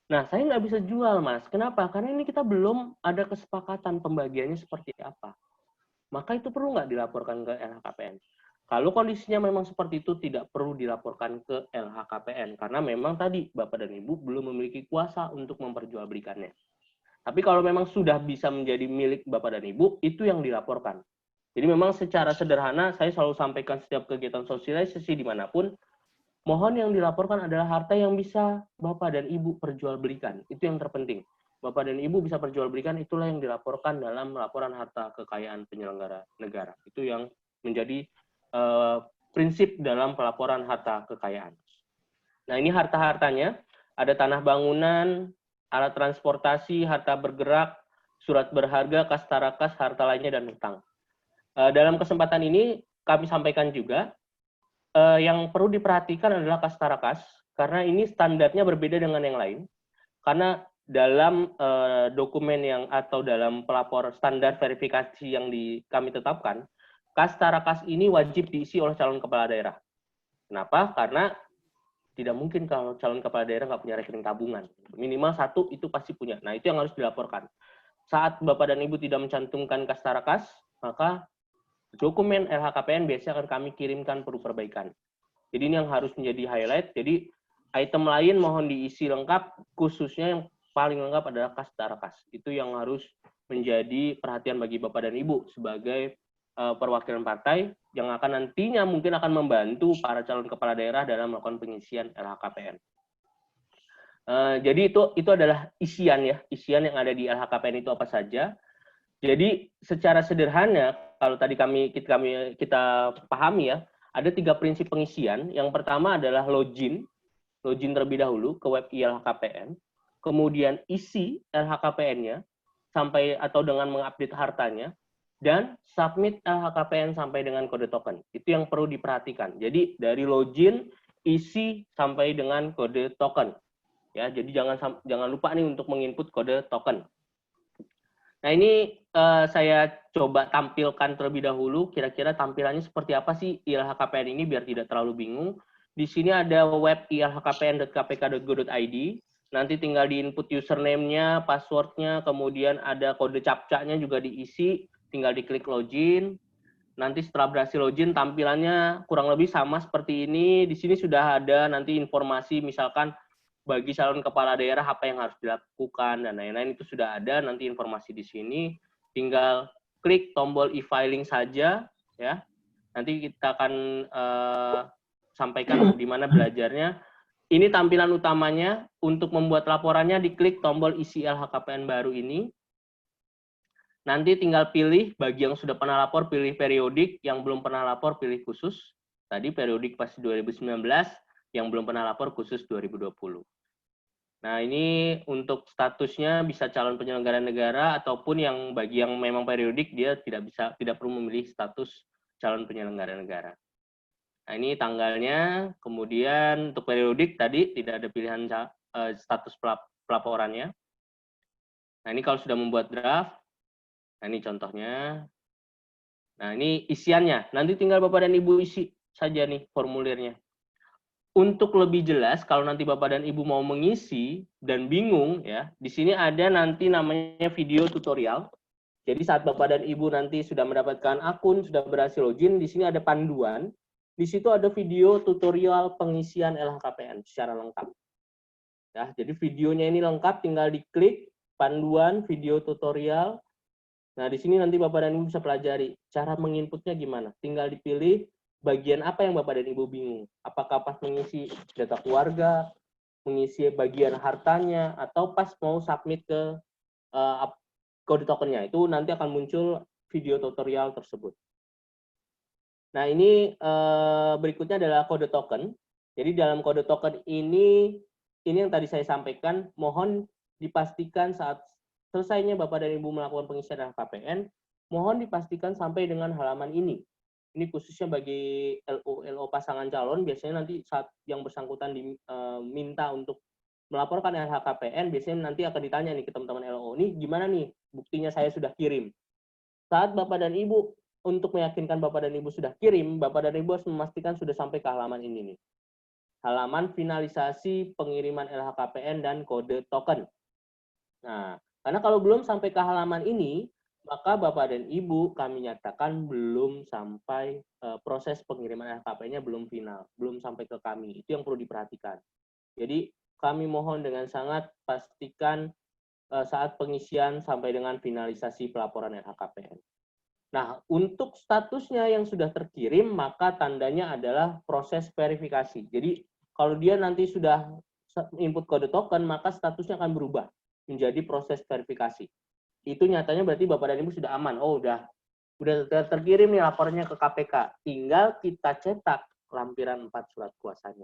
Nah, saya nggak bisa jual, Mas. Kenapa? Karena ini kita belum ada kesepakatan pembagiannya seperti apa. Maka itu perlu nggak dilaporkan ke LHKPN. Kalau kondisinya memang seperti itu, tidak perlu dilaporkan ke LHKPN, karena memang tadi Bapak dan Ibu belum memiliki kuasa untuk memperjualbelikannya. Tapi kalau memang sudah bisa menjadi milik Bapak dan Ibu, itu yang dilaporkan. Jadi memang secara sederhana, saya selalu sampaikan setiap kegiatan sosialisasi dimanapun, mohon yang dilaporkan adalah harta yang bisa Bapak dan Ibu perjualbelikan. Itu yang terpenting. Bapak dan Ibu bisa perjualbelikan, itulah yang dilaporkan dalam laporan harta kekayaan penyelenggara negara. Itu yang menjadi prinsip dalam pelaporan harta kekayaan. Nah, ini harta-hartanya, ada tanah bangunan, alat transportasi, harta bergerak, surat berharga, kas tarakas, harta lainnya, dan hutang. Dalam kesempatan ini kami sampaikan juga yang perlu diperhatikan adalah kas tarakas, karena ini standarnya berbeda dengan yang lain. Karena dalam dokumen yang atau dalam pelapor standar verifikasi yang kami tetapkan, kas tarakas ini wajib diisi oleh calon kepala daerah. Kenapa? Karena tidak mungkin kalau calon kepala daerah nggak punya rekening tabungan. Minimal satu itu pasti punya. Nah, itu yang harus dilaporkan. Saat Bapak dan Ibu tidak mencantumkan kas tarakas, maka dokumen LHKPN biasanya akan kami kirimkan perlu perbaikan. Jadi ini yang harus menjadi highlight. Jadi item lain mohon diisi lengkap, khususnya yang paling lengkap adalah kas tarakas. Itu yang harus menjadi perhatian bagi Bapak dan Ibu sebagai perwakilan partai yang akan nantinya mungkin akan membantu para calon kepala daerah dalam melakukan pengisian LHKPN. Jadi itu adalah isian yang ada di LHKPN itu apa saja. Jadi secara sederhana, kalau tadi kita pahami ya, ada 3 prinsip pengisian. Yang pertama adalah login terlebih dahulu ke web LHKPN, kemudian isi LHKPN-nya sampai atau dengan mengupdate hartanya, dan submit LHKPN sampai dengan kode token. Itu yang perlu diperhatikan. Jadi dari login, isi sampai dengan kode token. Ya, jadi jangan lupa nih untuk menginput kode token. Nah, ini saya coba tampilkan terlebih dahulu, kira-kira tampilannya seperti apa sih ILHKPN ini biar tidak terlalu bingung. Di sini ada web ilhkpn.kpk.go.id, nanti tinggal diinput username-nya, password-nya, kemudian ada kode captcha-nya juga diisi, tinggal diklik login. Nanti setelah berhasil login, tampilannya kurang lebih sama seperti ini. Di sini sudah ada nanti informasi, misalkan bagi calon kepala daerah apa yang harus dilakukan dan lain-lain, itu sudah ada nanti informasi di sini. Tinggal klik tombol e-filing saja ya. Nanti kita akan sampaikan di mana belajarnya. Ini tampilan utamanya. Untuk membuat laporannya diklik tombol isi LHKPN baru ini. Nanti tinggal pilih, bagi yang sudah pernah lapor pilih periodik, yang belum pernah lapor pilih khusus. Tadi periodik pasti 2019, yang belum pernah lapor khusus 2020. Nah, ini untuk statusnya bisa calon penyelenggara negara ataupun yang bagi yang memang periodik dia tidak perlu memilih status calon penyelenggara negara. Nah, ini tanggalnya, kemudian untuk periodik tadi tidak ada pilihan status pelaporannya. Nah, ini kalau sudah membuat draft, nah ini contohnya. Nah, ini isiannya. Nanti tinggal Bapak dan Ibu isi saja nih formulirnya. Untuk lebih jelas, kalau nanti Bapak dan Ibu mau mengisi dan bingung, ya, di sini ada nanti namanya video tutorial. Jadi saat Bapak dan Ibu nanti sudah mendapatkan akun, sudah berhasil login, di sini ada panduan. Di situ ada video tutorial pengisian LHKPN secara lengkap. Ya, jadi videonya ini lengkap, tinggal diklik panduan video tutorial. Nah, di sini nanti Bapak dan Ibu bisa pelajari cara menginputnya gimana. Tinggal dipilih bagian apa yang Bapak dan Ibu bingung. Apakah pas mengisi data keluarga, mengisi bagian hartanya, atau pas mau submit ke kode tokennya. Itu nanti akan muncul video tutorial tersebut. Nah, ini berikutnya adalah kode token. Jadi dalam kode token ini yang tadi saya sampaikan, mohon dipastikan saat selesainya Bapak dan Ibu melakukan pengisian LHKPN, mohon dipastikan sampai dengan halaman ini. Ini khususnya bagi LO pasangan calon, biasanya nanti saat yang bersangkutan diminta untuk melaporkan LHKPN, biasanya nanti akan ditanya nih ke teman-teman LO, ini gimana nih buktinya saya sudah kirim. Saat Bapak dan Ibu, untuk meyakinkan Bapak dan Ibu sudah kirim, Bapak dan Ibu harus memastikan sudah sampai ke halaman ini nih. Halaman finalisasi pengiriman LHKPN dan kode token. Nah, karena kalau belum sampai ke halaman ini, maka Bapak dan Ibu kami nyatakan belum sampai proses pengiriman LHKPN-nya belum final, belum sampai ke kami. Itu yang perlu diperhatikan. Jadi kami mohon dengan sangat pastikan saat pengisian sampai dengan finalisasi pelaporan LHKPN. Nah, untuk statusnya yang sudah terkirim, maka tandanya adalah proses verifikasi. Jadi kalau dia nanti sudah input kode token, maka statusnya akan berubah menjadi proses verifikasi. Itu nyatanya berarti Bapak dan Ibu sudah aman. Oh, udah terkirim nih laporannya ke KPK. Tinggal kita cetak lampiran 4 surat kuasanya.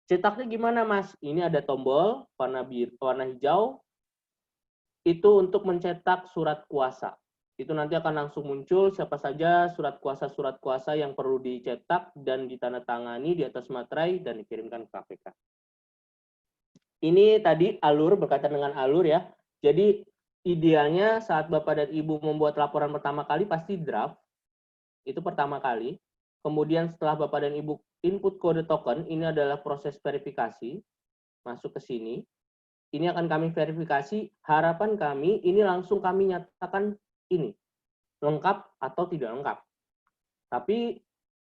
Cetaknya gimana, Mas? Ini ada tombol warna hijau. Itu untuk mencetak surat kuasa. Itu nanti akan langsung muncul siapa saja surat kuasa yang perlu dicetak dan ditandatangani di atas materai dan dikirimkan ke KPK. Ini tadi alur, berkaitan dengan alur ya. Jadi idealnya saat Bapak dan Ibu membuat laporan pertama kali pasti draft, itu pertama kali. Kemudian setelah Bapak dan Ibu input kode token, ini adalah proses verifikasi, masuk ke sini. Ini akan kami verifikasi, harapan kami ini langsung kami nyatakan ini, lengkap atau tidak lengkap. Tapi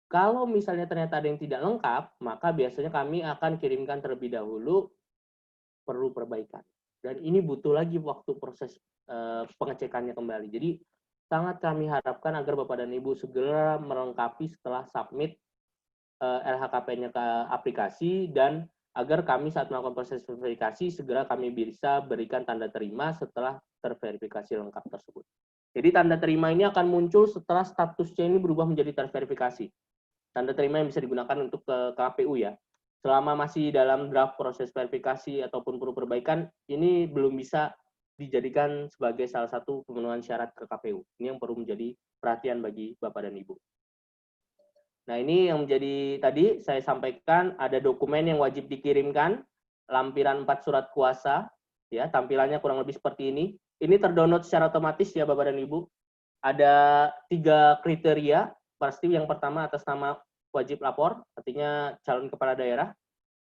kalau misalnya ternyata ada yang tidak lengkap, maka biasanya kami akan kirimkan terlebih dahulu perlu perbaikan. Dan ini butuh lagi waktu proses pengecekannya kembali. Jadi sangat kami harapkan agar Bapak dan Ibu segera melengkapi setelah submit LHKPN-nya ke aplikasi, dan agar kami saat melakukan proses verifikasi segera kami bisa berikan tanda terima setelah terverifikasi lengkap tersebut. Jadi tanda terima ini akan muncul setelah statusnya ini berubah menjadi terverifikasi. Tanda terima yang bisa digunakan untuk ke KPU ya. Selama masih dalam draft proses verifikasi ataupun perlu perbaikan, ini belum bisa dijadikan sebagai salah satu pemenuhan syarat ke KPU. Ini yang perlu menjadi perhatian bagi Bapak dan Ibu. Nah, ini yang menjadi tadi saya sampaikan, ada dokumen yang wajib dikirimkan, lampiran 4 surat kuasa, ya, tampilannya kurang lebih seperti ini. Ini terdownload secara otomatis ya Bapak dan Ibu. Ada 3 kriteria, pasti yang pertama atas nama wajib lapor, artinya calon kepala daerah,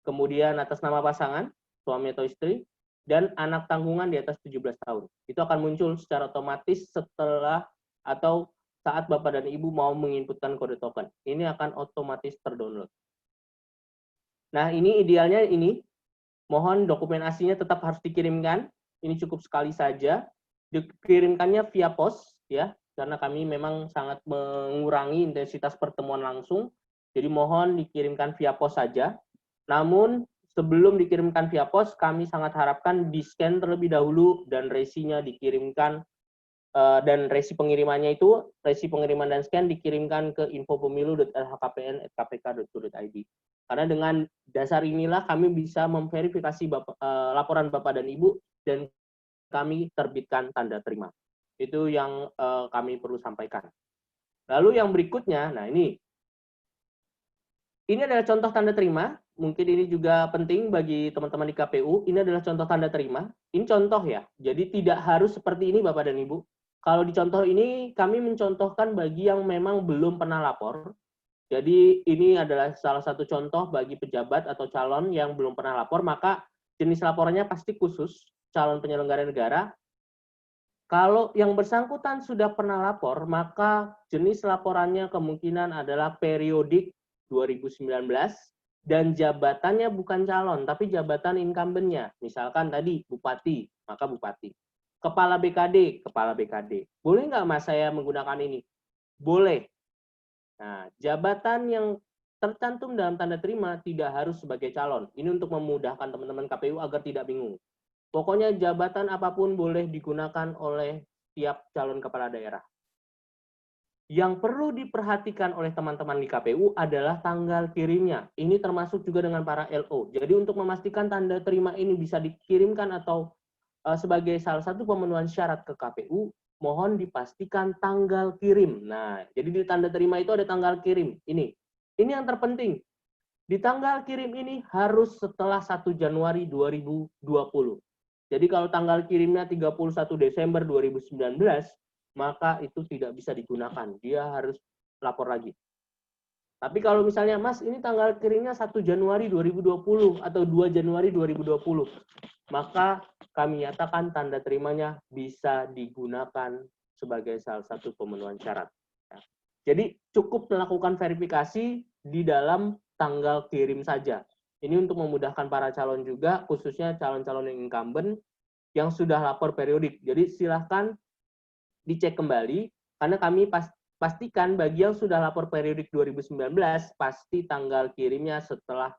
kemudian atas nama pasangan, suami atau istri, dan anak tanggungan di atas 17 tahun. Itu akan muncul secara otomatis setelah atau saat Bapak dan Ibu mau menginputkan kode token. Ini akan otomatis terdownload. Nah, ini idealnya ini. Mohon dokumen aslinya tetap harus dikirimkan. Ini cukup sekali saja. Dikirimkannya via pos, ya, karena kami memang sangat mengurangi intensitas pertemuan langsung. Jadi mohon dikirimkan via pos saja. Namun, sebelum dikirimkan via pos, kami sangat harapkan di-scan terlebih dahulu dan resinya dikirimkan. Dan resi pengirimannya itu, resi pengiriman dan scan dikirimkan ke infopemilu.lhkpn@kpk.go.id. Karena dengan dasar inilah kami bisa memverifikasi laporan Bapak dan Ibu dan kami terbitkan tanda terima. Itu yang kami perlu sampaikan. Lalu yang berikutnya, nah ini adalah contoh tanda terima. Mungkin ini juga penting bagi teman-teman di KPU. Ini adalah contoh tanda terima. Ini contoh ya. Jadi tidak harus seperti ini Bapak dan Ibu. Kalau di contoh ini, kami mencontohkan bagi yang memang belum pernah lapor. Jadi ini adalah salah satu contoh bagi pejabat atau calon yang belum pernah lapor, maka jenis laporannya pasti khusus, calon penyelenggara negara. Kalau yang bersangkutan sudah pernah lapor, maka jenis laporannya kemungkinan adalah periodik 2019, dan jabatannya bukan calon, tapi jabatan incumbent-nya. Misalkan tadi Bupati, maka Bupati. Kepala BKD, Kepala BKD. Boleh nggak Mas saya menggunakan ini? Boleh. Nah, jabatan yang tercantum dalam tanda terima tidak harus sebagai calon. Ini untuk memudahkan teman-teman KPU agar tidak bingung. Pokoknya jabatan apapun boleh digunakan oleh tiap calon kepala daerah. Yang perlu diperhatikan oleh teman-teman di KPU adalah tanggal kirimnya. Ini termasuk juga dengan para LO. Jadi untuk memastikan tanda terima ini bisa dikirimkan atau sebagai salah satu pemenuhan syarat ke KPU, mohon dipastikan tanggal kirim. Nah, jadi di tanda terima itu ada tanggal kirim. Ini yang terpenting. Di tanggal kirim ini harus setelah 1 Januari 2020. Jadi kalau tanggal kirimnya 31 Desember 2019, maka itu tidak bisa digunakan. Dia harus lapor lagi. Tapi kalau misalnya, Mas, ini tanggal kirimnya 1 Januari 2020 atau 2 Januari 2020, maka kami nyatakan tanda terimanya bisa digunakan sebagai salah satu pemenuhan syarat. Jadi cukup melakukan verifikasi di dalam tanggal kirim saja. Ini untuk memudahkan para calon juga, khususnya calon-calon yang incumbent yang sudah lapor periodik. Jadi silahkan dicek kembali, karena kami pastikan bagi yang sudah lapor periodik 2019, pasti tanggal kirimnya setelah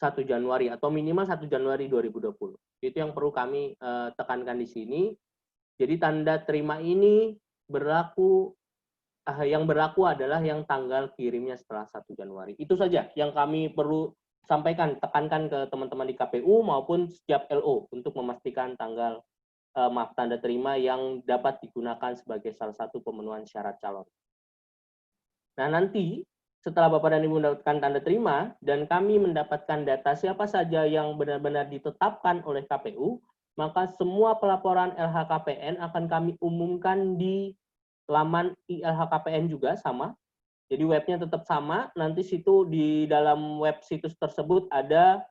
1 Januari atau minimal 1 Januari 2020. Itu yang perlu kami tekankan di sini. Jadi tanda terima ini berlaku, yang berlaku adalah yang tanggal kirimnya setelah 1 Januari. Itu saja yang kami perlu sampaikan, tekankan ke teman-teman di KPU maupun setiap LO untuk memastikan tanggal tanda terima yang dapat digunakan sebagai salah satu pemenuhan syarat calon. Nah, nanti setelah Bapak dan Ibu mendapatkan tanda terima dan kami mendapatkan data siapa saja yang benar-benar ditetapkan oleh KPU, maka semua pelaporan LHKPN akan kami umumkan di laman ILHKPN juga sama. Jadi webnya tetap sama, nanti situ di dalam web situs tersebut ada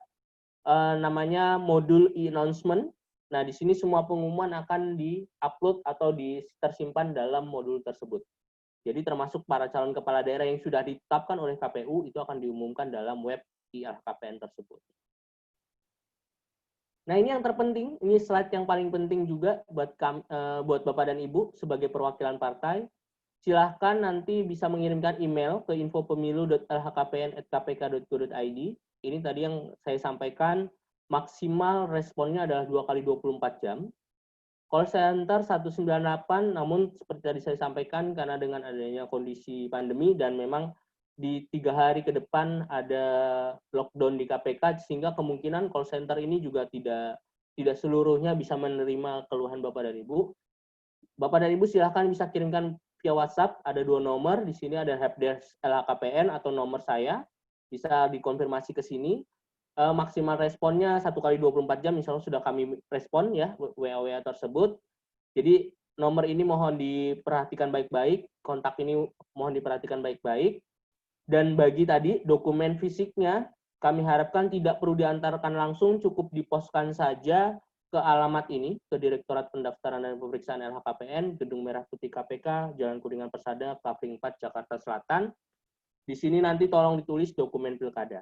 namanya modul e-announcement. Nah, di sini semua pengumuman akan di-upload atau tersimpan dalam modul tersebut. Jadi termasuk para calon kepala daerah yang sudah ditetapkan oleh KPU itu akan diumumkan dalam web ILHKPN tersebut. Nah, ini yang terpenting, ini slide yang paling penting juga buat Bapak dan Ibu sebagai perwakilan partai. Silahkan nanti bisa mengirimkan email ke info.pemilu.lhkpn@kpk.go.id. Ini tadi yang saya sampaikan, maksimal responnya adalah 2 kali 24 jam. Call center 198, namun seperti tadi saya sampaikan, karena dengan adanya kondisi pandemi dan memang di 3 hari ke depan ada lockdown di KPK, sehingga kemungkinan call center ini juga tidak seluruhnya bisa menerima keluhan Bapak dan Ibu. Bapak dan Ibu silahkan bisa kirimkan via WhatsApp, ada 2 nomor, di sini ada helpdesk LHKPN atau nomor saya, bisa dikonfirmasi ke sini. Maksimal responnya 1 kali 24 jam, misalnya sudah kami respon ya WA tersebut. Jadi nomor ini mohon diperhatikan baik-baik, kontak ini mohon diperhatikan baik-baik. Dan bagi tadi dokumen fisiknya, kami harapkan tidak perlu diantarkan langsung, cukup diposkan saja ke alamat ini, ke Direktorat Pendaftaran dan Pemeriksaan LHKPN, Gedung Merah Putih KPK, Jalan Kuningan Persada, Kapling 4, Jakarta Selatan. Di sini nanti tolong ditulis dokumen pilkada.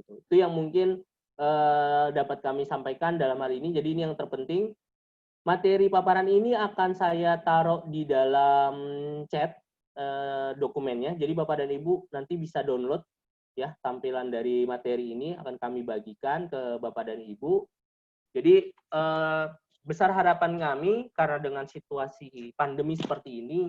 Itu yang mungkin dapat kami sampaikan dalam hari ini. Jadi ini yang terpenting. Materi paparan ini akan saya taruh di dalam chat dokumennya. Jadi Bapak dan Ibu nanti bisa download ya tampilan dari materi ini, akan kami bagikan ke Bapak dan Ibu. Jadi besar harapan kami karena dengan situasi pandemi seperti ini,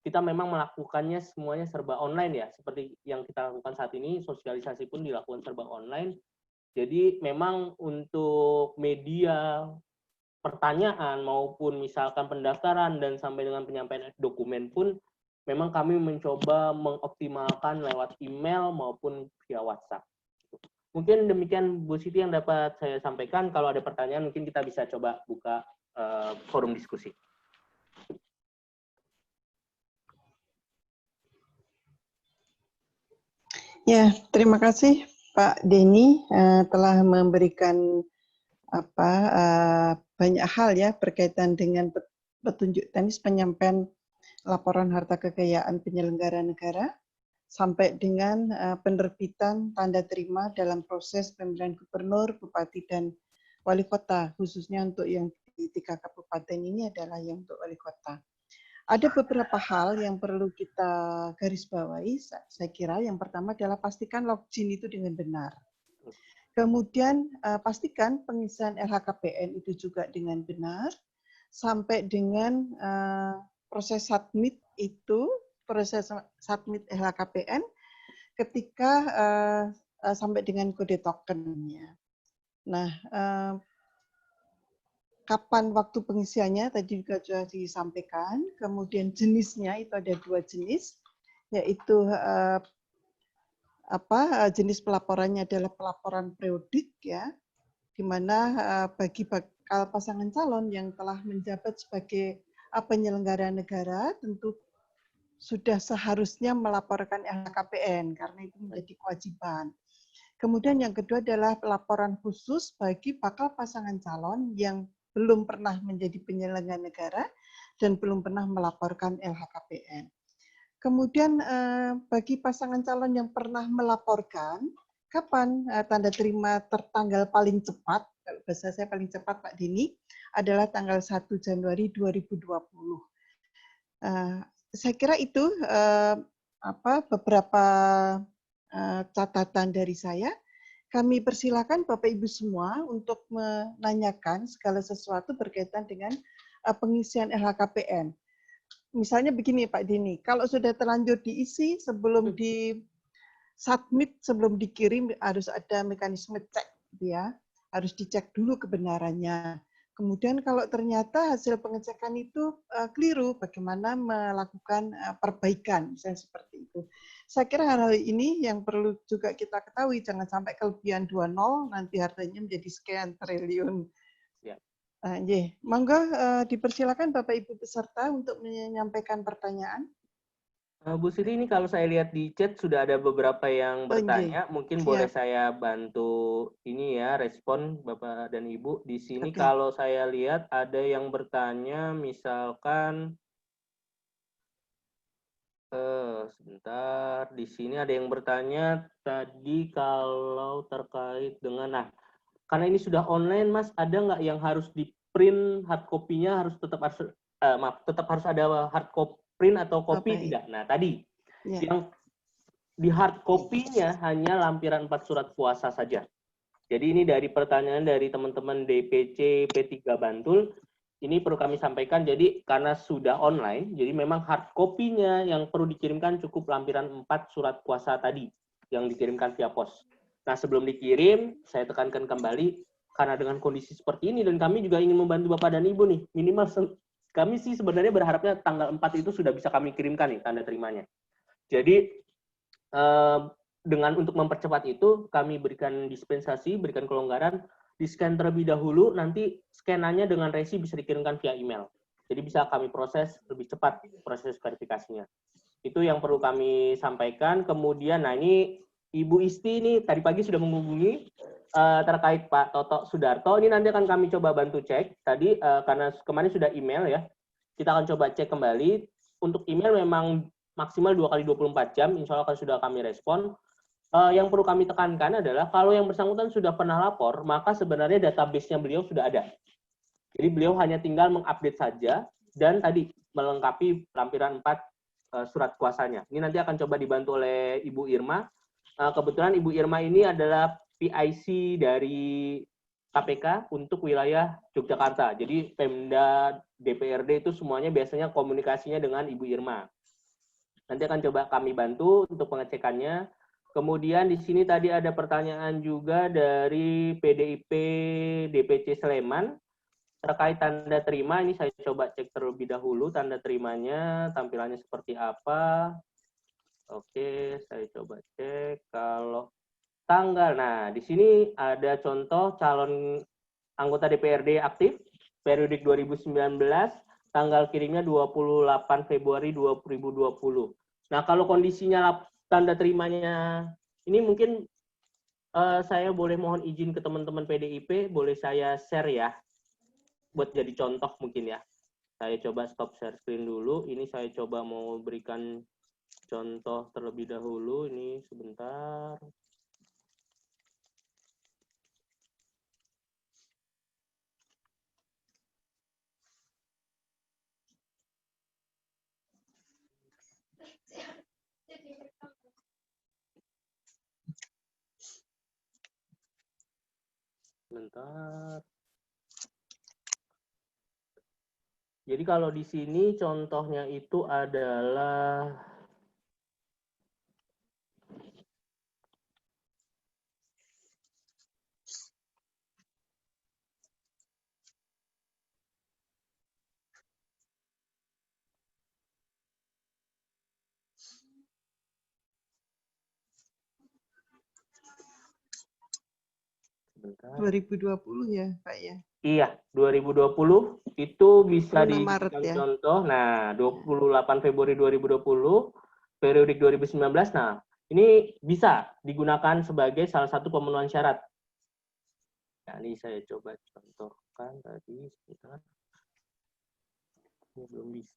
kita memang melakukannya semuanya serba online ya, seperti yang kita lakukan saat ini, sosialisasi pun dilakukan serba online. Jadi memang untuk media pertanyaan maupun misalkan pendaftaran dan sampai dengan penyampaian dokumen pun memang kami mencoba mengoptimalkan lewat email maupun via WhatsApp. Mungkin demikian Bu Siti yang dapat saya sampaikan. Kalau ada pertanyaan mungkin kita bisa coba buka forum diskusi. Ya, terima kasih Pak Denny telah memberikan banyak hal ya berkaitan dengan petunjuk teknis penyampaian laporan harta kekayaan penyelenggara negara sampai dengan penerbitan tanda terima dalam proses pemilihan gubernur, bupati, dan wali kota, khususnya untuk yang di 3 kabupaten ini adalah yang untuk wali kota. Ada beberapa hal yang perlu kita garis bawahi, saya kira. Yang pertama adalah pastikan login itu dengan benar. Kemudian pastikan pengisian LHKPN itu juga dengan benar, sampai dengan proses submit LHKPN ketika sampai dengan kode tokennya. Nah, kapan waktu pengisiannya tadi juga sudah disampaikan. Kemudian jenisnya itu ada 2 jenis, yaitu jenis pelaporannya adalah pelaporan periodik, ya, di mana bagi bakal pasangan calon yang telah menjabat sebagai penyelenggara negara tentu sudah seharusnya melaporkan LHKPN karena itu menjadi kewajiban. Kemudian yang kedua adalah laporan khusus bagi bakal pasangan calon yang belum pernah menjadi penyelenggara negara dan belum pernah melaporkan LHKPN. Kemudian bagi pasangan calon yang pernah melaporkan, kapan tanda terima tertanggal paling cepat, kalau bahasa saya paling cepat Pak Dini, adalah tanggal 1 Januari 2020. Saya kira itu beberapa catatan dari saya. Kami persilakan Bapak Ibu semua untuk menanyakan segala sesuatu berkaitan dengan pengisian LHKPN. Misalnya begini Pak Dini, kalau sudah terlanjur diisi sebelum di submit, sebelum dikirim harus ada mekanisme cek, ya, harus dicek dulu kebenarannya. Kemudian kalau ternyata hasil pengecekan itu keliru, bagaimana melakukan perbaikan, misalnya seperti itu. Saya kira hal-hal ini yang perlu juga kita ketahui, jangan sampai kelebihan 20 nanti hartanya menjadi sekian triliun. Ya. Monggo dipersilakan Bapak Ibu peserta untuk menyampaikan pertanyaan. Bu Sri, ini kalau saya lihat di chat sudah ada beberapa yang bertanya. Mungkin boleh saya bantu ini ya, respon Bapak dan Ibu. Di sini kalau saya lihat ada yang bertanya, misalkan, sebentar, di sini ada yang bertanya tadi kalau terkait dengan, karena ini sudah online, Mas, ada nggak yang harus di print hard copy-nya tetap harus ada hard copy print atau kopi tidak? Nah, tadi yang di hard copy-nya hanya lampiran 4 surat kuasa saja. Jadi ini dari pertanyaan dari teman-teman DPC P3 Bantul, ini perlu kami sampaikan, jadi karena sudah online, jadi memang hard copy-nya yang perlu dikirimkan cukup lampiran 4 surat kuasa tadi, yang dikirimkan via pos. Nah, sebelum dikirim, saya tekankan kembali, karena dengan kondisi seperti ini, dan kami juga ingin membantu Bapak dan Ibu nih, minimal kami sih sebenarnya berharapnya tanggal 4 itu sudah bisa kami kirimkan nih, tanda terimanya. Jadi, dengan untuk mempercepat itu, kami berikan dispensasi, berikan kelonggaran, di-scan terlebih dahulu, nanti scan-annya dengan resi bisa dikirimkan via email. Jadi bisa kami proses lebih cepat proses verifikasinya. Itu yang perlu kami sampaikan. Kemudian, nah ini Ibu Isti ini tadi pagi sudah menghubungi terkait Pak Toto Sudarto. Ini nanti akan kami coba bantu cek. Tadi karena kemarin sudah email ya, kita akan coba cek kembali. Untuk email memang maksimal 2 kali 24 jam, insya Allah sudah kami respon. Yang perlu kami tekankan adalah kalau yang bersangkutan sudah pernah lapor, maka sebenarnya database-nya beliau sudah ada. Jadi beliau hanya tinggal mengupdate saja dan tadi melengkapi lampiran 4 surat kuasanya. Ini nanti akan coba dibantu oleh Ibu Irma. Kebetulan Ibu Irma ini adalah PIC dari KPK untuk wilayah Yogyakarta. Jadi Pemda, DPRD itu semuanya biasanya komunikasinya dengan Ibu Irma. Nanti akan coba kami bantu untuk pengecekannya. Kemudian di sini tadi ada pertanyaan juga dari PDIP DPC Sleman terkait tanda terima. Ini saya coba cek terlebih dahulu tanda terimanya, tampilannya seperti apa. Oke, saya coba cek kalau tanggal. Nah, di sini ada contoh calon anggota DPRD aktif periodik 2019, tanggal kirimnya 28 Februari 2020. Nah, kalau kondisinya tanda terimanya ini mungkin saya boleh mohon izin ke teman-teman PDIP, boleh saya share ya, buat jadi contoh mungkin ya. Saya coba stop share screen dulu. Ini saya coba mau berikan contoh terlebih dahulu. Ini sebentar. Sebentar. Jadi kalau di sini contohnya itu adalah sebentar. 2020 ya, Pak ya. Iya, 2020 itu bisa 26 Maret dijadikan ya. contoh. Nah, 28 Februari 2020, periodik 2019. Nah, ini bisa digunakan sebagai salah satu pemenuhan syarat. Nah, ini saya coba contohkan tadi. Sebentar. Ini belum bisa.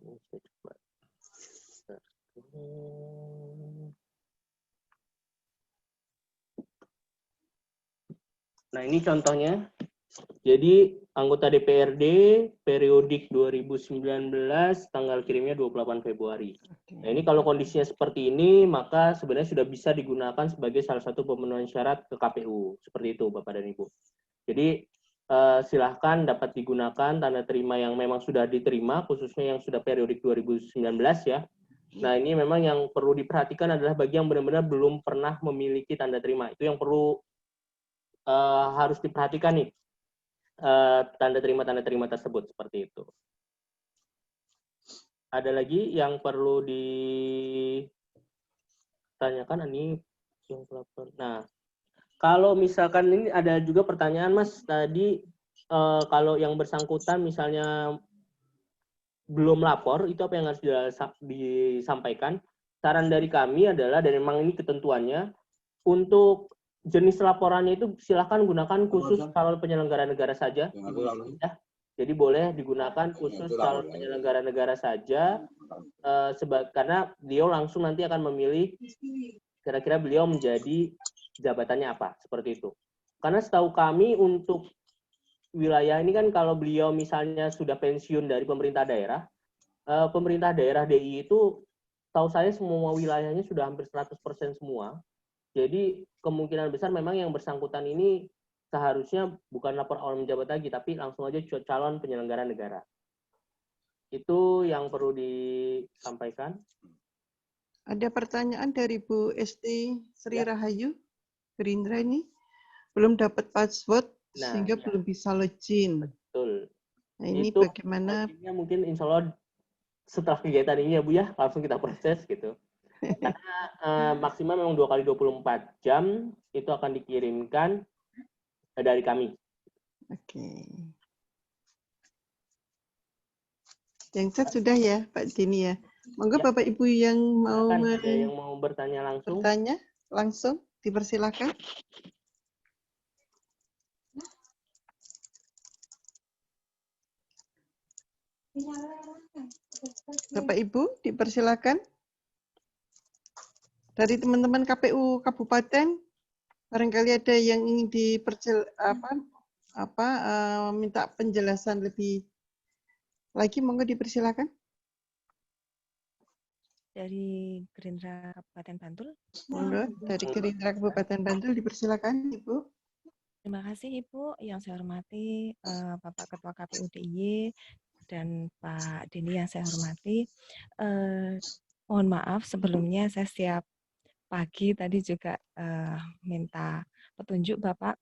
Ini saya coba. Nah, ini contohnya. Jadi, anggota DPRD periodik 2019, tanggal kirimnya 28 Februari. Nah, ini kalau kondisinya seperti ini, maka sebenarnya sudah bisa digunakan sebagai salah satu pemenuhan syarat ke KPU. Seperti itu, Bapak dan Ibu. Jadi, silahkan dapat digunakan tanda terima yang memang sudah diterima, khususnya yang sudah periodik 2019 ya. Nah, ini memang yang perlu diperhatikan adalah bagi yang benar-benar belum pernah memiliki tanda terima. Itu yang perlu harus diperhatikan nih, tanda terima tersebut, seperti itu. Ada lagi yang perlu ditanyakan, ini yang pelapor. Nah, kalau misalkan ini ada juga pertanyaan, Mas, tadi kalau yang bersangkutan misalnya belum lapor, itu apa yang harus disampaikan? Saran dari kami adalah, dan memang ini ketentuannya, untuk jenis laporannya itu silakan gunakan khusus calon penyelenggara negara saja. Ya. Jadi boleh digunakan khusus calon penyelenggara negara saja, karena beliau langsung nanti akan memilih kira-kira beliau menjadi jabatannya apa, seperti itu. Karena setahu kami untuk wilayah ini kan kalau beliau misalnya sudah pensiun dari pemerintah daerah DI itu tahu saya semua wilayahnya sudah hampir 100% semua. Jadi kemungkinan besar memang yang bersangkutan ini seharusnya bukan lapor awal menjabat lagi, tapi langsung aja calon penyelenggara negara. Itu yang perlu disampaikan. Ada pertanyaan dari Bu Esti Sri Rahayu, Gerindra ini. Belum dapat password, sehingga belum bisa login. Betul. Nah, ini itu bagaimana? Mungkin insya Allah setelah kegiatan ini ya Bu ya, langsung kita proses gitu. Karena maksimal memang 2x24 jam itu akan dikirimkan dari kami. Oke. Yang set sudah ya, Pak Dini ya. Monggo ya. Bapak Ibu yang mau ada yang mau bertanya langsung. Bertanya langsung, dipersilakan. Bapak Ibu, dipersilakan. Dari teman-teman KPU Kabupaten, barangkali ada yang ingin minta penjelasan lebih lagi, monggo dipersilakan. Dari Gerindra Kabupaten Bantul. Monggo, dari Gerindra Kabupaten Bantul dipersilakan, Ibu. Terima kasih Ibu, yang saya hormati Bapak Ketua KPU DIY dan Pak Dini yang saya hormati. Mohon maaf sebelumnya saya siap pagi tadi juga minta petunjuk Bapak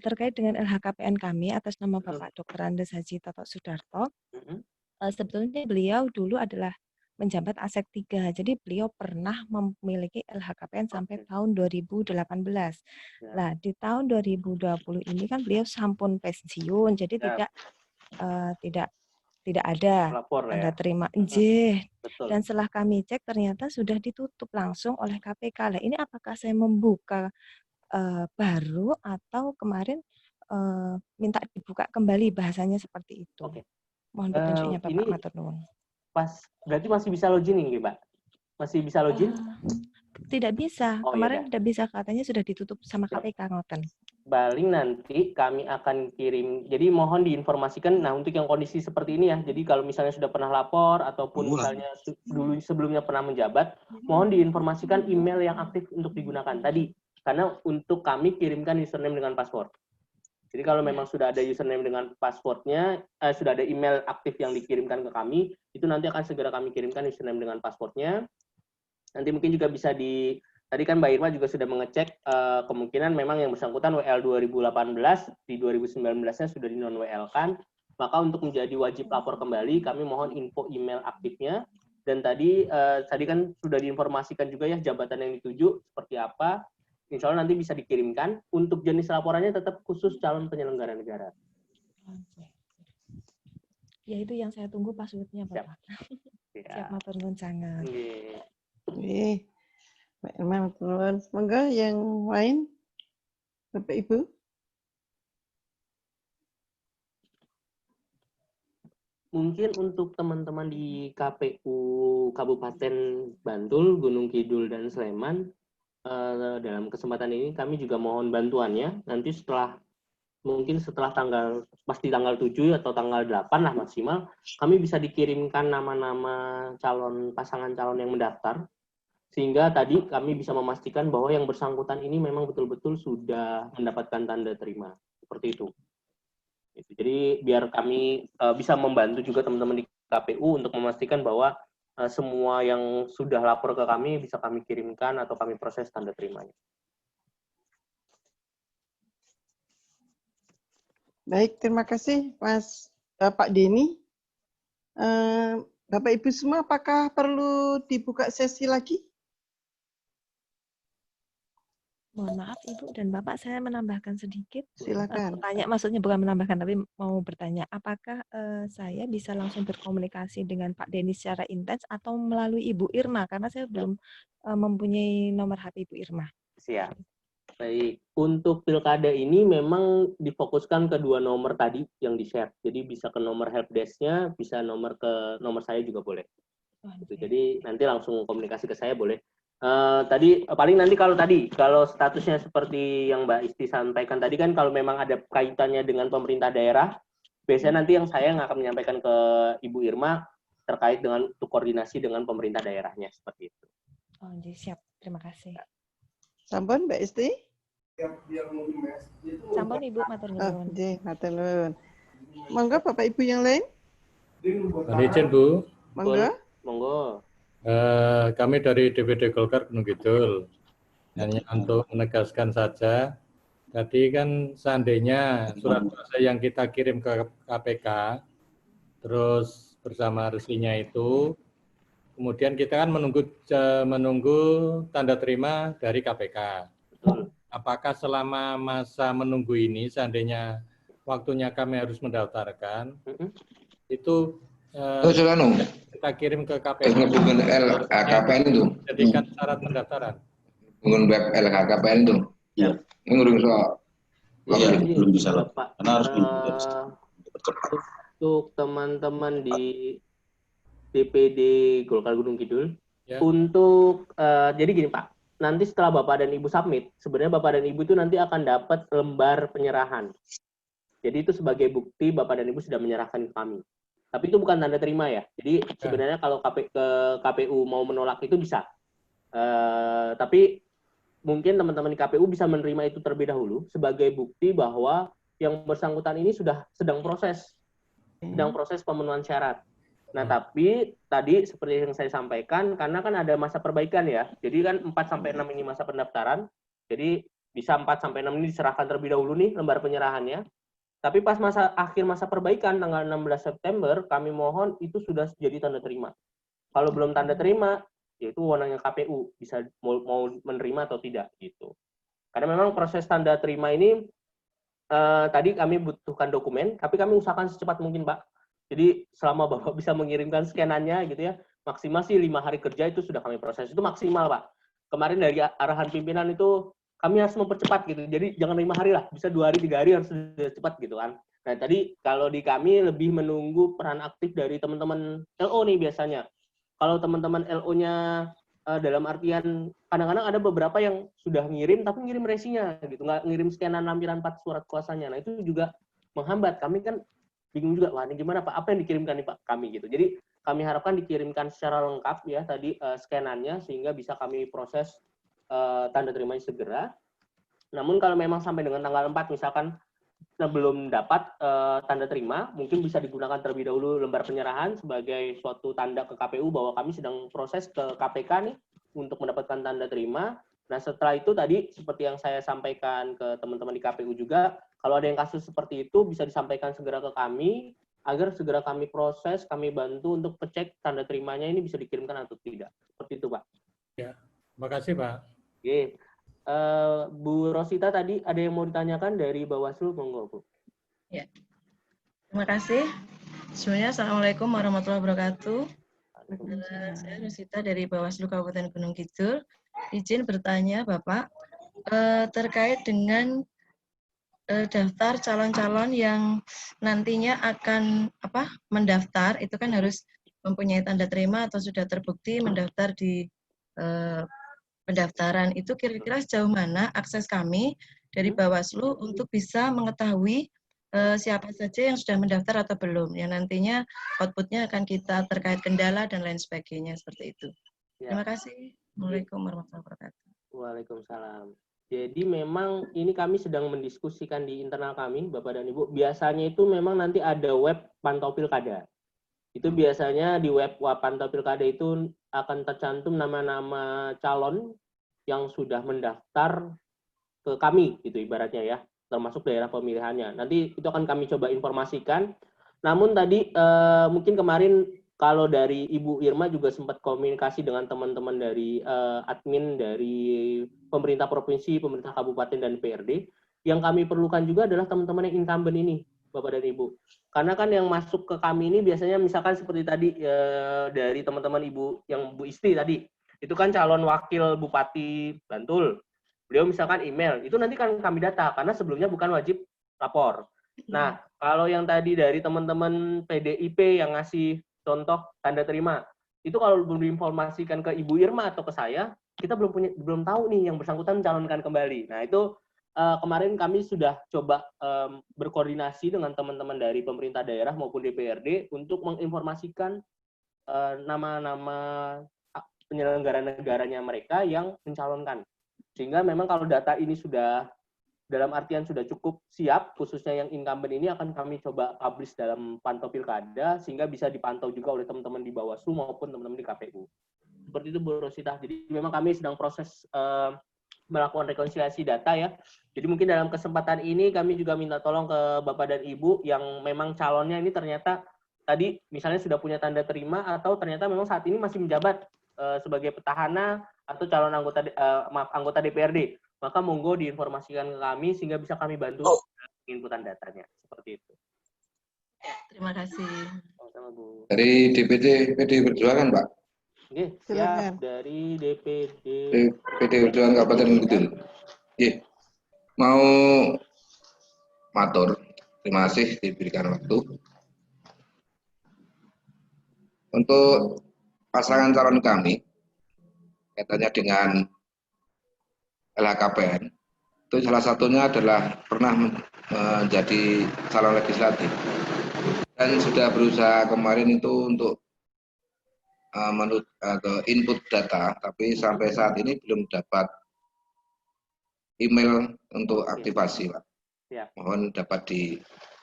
terkait dengan LHKPN kami atas nama Bapak Dr. Andes Haji Toto Sudarto. Sebetulnya beliau dulu adalah menjabat Asek 3, jadi beliau pernah memiliki LHKPN sampai tahun 2018. Nah, di tahun 2020 ini kan beliau sampun pensiun, jadi tidak ada lapor, tanda ya. terima dan setelah kami cek ternyata sudah ditutup langsung oleh KPK. Nah, ini apakah saya membuka baru atau kemarin minta dibuka kembali, bahasanya seperti itu. Mohon petunjuknya Bapak matur nuwun. Berarti masih bisa login nih Mbak? Masih bisa login? Tidak bisa. Kemarin tidak bisa, katanya sudah ditutup sama KPK ngoten. paling nanti kami akan kirim, jadi mohon diinformasikan, nah untuk yang kondisi seperti ini ya, jadi kalau misalnya sudah pernah lapor, ataupun misalnya dulu sebelumnya pernah menjabat, mohon diinformasikan email yang aktif untuk digunakan tadi, karena untuk kami kirimkan username dengan password. Jadi kalau memang sudah ada username dengan passwordnya, sudah ada email aktif yang dikirimkan ke kami, itu nanti akan segera kami kirimkan username dengan passwordnya. Nanti mungkin juga bisa tadi kan Mbak Irma juga sudah mengecek kemungkinan memang yang bersangkutan WL 2018 di 2019-nya sudah di non WL kan, maka untuk menjadi wajib lapor kembali kami mohon info email aktifnya, dan tadi kan sudah diinformasikan juga ya jabatan yang dituju seperti apa, insya Allah nanti bisa dikirimkan. Untuk jenis laporannya tetap khusus calon penyelenggara negara. Oke. Ya itu yang saya tunggu passwordnya Bapak. Siap matur nuwun sangat. Mbak Irma, teman-teman. Semoga yang lain, Bapak Ibu. Mungkin untuk teman-teman di KPU Kabupaten Bantul, Gunung Kidul, dan Sleman, dalam kesempatan ini kami juga mohon bantuannya. Nanti setelah pasti tanggal 7 atau tanggal 8 lah maksimal, kami bisa dikirimkan nama-nama pasangan calon yang mendaftar, sehingga tadi kami bisa memastikan bahwa yang bersangkutan ini memang betul-betul sudah mendapatkan tanda terima. Seperti itu. Jadi biar kami bisa membantu juga teman-teman di KPU untuk memastikan bahwa semua yang sudah lapor ke kami bisa kami kirimkan atau kami proses tanda terimanya. Baik, terima kasih Pak Denny. Bapak Ibu semua, apakah perlu dibuka sesi lagi? Mohon maaf Ibu dan Bapak, saya menambahkan sedikit. Silakan. Maksudnya bukan menambahkan, tapi mau bertanya, apakah saya bisa langsung berkomunikasi dengan Pak Denny secara intens atau melalui Ibu Irma? Karena saya belum mempunyai nomor HP Ibu Irma. Siap. Baik, untuk pilkada ini memang difokuskan ke 2 nomor tadi yang di-share. Jadi bisa ke nomor helpdesk-nya, bisa nomor saya juga boleh. Jadi nanti langsung komunikasi ke saya boleh. Tadi paling nanti kalau statusnya seperti yang Mbak Isti sampaikan tadi kan, kalau memang ada kaitannya dengan pemerintah daerah, biasanya nanti saya yang akan menyampaikan ke Ibu Irma terkait dengan koordinasi dengan pemerintah daerahnya seperti itu. Oh, jadi siap. Terima kasih. Sampun Mbak Isti? Sampun Ibu, matur nuwun. Matur nuwun. Monggo Bapak Ibu yang lain? Mohon izin Bu. Monggo. Kami dari DPD Golkar Gunung Kidul hanya untuk menegaskan saja, tadi kan seandainya surat kuasa yang kita kirim ke KPK, terus bersama resinya itu, kemudian kita kan menunggu tanda terima dari KPK. Apakah selama masa menunggu ini, seandainya waktunya kami harus mendaftarkan, itu kita kirim ke KPK LHKPN itu jadikan syarat pendaftaran dengan web LHKPN itu ini ngurus soal belum bisa lah karena harus untuk teman-teman di DPD Golkar Gunung Kidul untuk jadi gini Pak, nanti setelah Bapak dan Ibu submit, sebenarnya Bapak dan Ibu itu nanti akan dapat lembar penyerahan. Jadi itu sebagai bukti Bapak dan Ibu sudah menyerahkan ke kami. Tapi itu bukan tanda terima ya. Jadi sebenarnya kalau KPU mau menolak itu bisa. Tapi mungkin teman-teman di KPU bisa menerima itu terlebih dahulu sebagai bukti bahwa yang bersangkutan ini sudah sedang proses pemenuhan syarat. Nah, tapi tadi seperti yang saya sampaikan, karena kan ada masa perbaikan ya. Jadi kan 4-6 ini masa pendaftaran. Jadi bisa 4-6 ini diserahkan terlebih dahulu nih lembar penyerahannya. Tapi pas akhir masa perbaikan tanggal 16 September, kami mohon itu sudah jadi tanda terima. Kalau belum tanda terima, yaitu wewenangnya KPU bisa mau menerima atau tidak gitu. Karena memang proses tanda terima ini tadi kami butuhkan dokumen, tapi kami usahakan secepat mungkin Pak. Jadi selama Bapak bisa mengirimkan scanannya gitu ya, maksimal sih 5 hari kerja itu sudah kami proses. Itu maksimal Pak. Kemarin dari arahan pimpinan itu kami harus mempercepat gitu. Jadi jangan 5 hari lah, bisa 2 hari, 3 hari harus sudah cepat gitu kan. Nah tadi kalau di kami lebih menunggu peran aktif dari teman-teman LO nih biasanya. Kalau teman-teman LO-nya dalam artian kadang-kadang ada beberapa yang sudah ngirim tapi ngirim resinya gitu, nggak ngirim scanan lampiran 4 surat kuasanya. Nah itu juga menghambat. Kami kan bingung juga, wah ini gimana Pak, apa yang dikirimkan nih Pak kami gitu. Jadi kami harapkan dikirimkan secara lengkap ya tadi scanannya sehingga bisa kami proses tanda terimanya segera. Namun kalau memang sampai dengan tanggal 4 misalkan belum dapat tanda terima, mungkin bisa digunakan terlebih dahulu lembar penyerahan sebagai suatu tanda ke KPU bahwa kami sedang proses ke KPK nih untuk mendapatkan tanda terima. Nah setelah itu tadi seperti yang saya sampaikan ke teman-teman di KPU juga, kalau ada yang kasus seperti itu bisa disampaikan segera ke kami agar segera kami proses, kami bantu untuk cek tanda terimanya ini bisa dikirimkan atau tidak. Seperti itu Pak. Ya, terima kasih Pak. Oke. Bu Rosita tadi ada yang mau ditanyakan dari Bawaslu, monggo Bu. Ya, terima kasih. Semuanya, Assalamualaikum warahmatullahi wabarakatuh. Saya Rosita dari Bawaslu Kabupaten Gunung Kidul. Izin bertanya Bapak, terkait dengan daftar calon-calon yang nantinya akan mendaftar, itu kan harus mempunyai tanda terima atau sudah terbukti mendaftar di pendaftaran. Itu kira-kira sejauh mana akses kami dari Bawaslu untuk bisa mengetahui siapa saja yang sudah mendaftar atau belum, yang nantinya outputnya akan kita terkait kendala dan lain sebagainya, seperti itu. Ya. Terima kasih. Assalamualaikum warahmatullahi wabarakatuh. Waalaikumsalam. Jadi memang ini kami sedang mendiskusikan di internal kami, Bapak dan Ibu. Biasanya itu memang nanti ada web Pantau Pilkada. Itu biasanya di web Pantau Pilkada itu akan tercantum nama-nama calon yang sudah mendaftar ke kami, gitu ibaratnya ya, termasuk daerah pemilihannya. Nanti itu akan kami coba informasikan. Namun tadi mungkin kemarin kalau dari Ibu Irma juga sempat komunikasi dengan teman-teman dari admin dari pemerintah provinsi, pemerintah kabupaten, dan PRD. Yang kami perlukan juga adalah teman-teman yang incumbent ini, Bapak dan Ibu. Karena kan yang masuk ke kami ini biasanya misalkan seperti tadi dari teman-teman Ibu, yang Bu Isti tadi, itu kan calon wakil Bupati Bantul. Beliau misalkan email, itu nanti kan kami data, karena sebelumnya bukan wajib lapor. Nah, kalau yang tadi dari teman-teman PDIP yang ngasih contoh tanda terima, itu kalau belum diinformasikan ke Ibu Irma atau ke saya, kita belum tahu nih yang bersangkutan mencalonkan kembali. Nah itu kemarin kami sudah coba berkoordinasi dengan teman-teman dari pemerintah daerah maupun DPRD untuk menginformasikan nama-nama penyelenggara negaranya mereka yang mencalonkan. Sehingga memang kalau data ini sudah dalam artian sudah cukup siap, khususnya yang incumbent ini akan kami coba publish dalam Pantau Pilkada, sehingga bisa dipantau juga oleh teman-teman di Bawaslu maupun teman-teman di KPU. Seperti itu Bu Rosita. Jadi memang kami sedang proses melakukan rekonsiliasi data ya. Jadi mungkin dalam kesempatan ini kami juga minta tolong ke Bapak dan Ibu yang memang calonnya ini ternyata tadi misalnya sudah punya tanda terima atau ternyata memang saat ini masih menjabat sebagai petahana atau calon anggota DPRD. Maka monggo diinformasikan ke kami sehingga bisa kami bantu inputan datanya. Seperti itu. Ya, terima kasih. Sama-sama Bu. Dari DPD PD Perjuangan, Pak. Oke, siap. Dari DPD Perjuangan Kabupaten Kidul. Mau matur, terima kasih diberikan waktu. Untuk pasangan calon kami, kaitannya dengan LHKPN, itu salah satunya adalah pernah menjadi calon legislatif dan sudah berusaha kemarin itu untuk input data, tapi sampai saat ini belum dapat email untuk aktivasi, Pak. Ya. Mohon dapat dibantu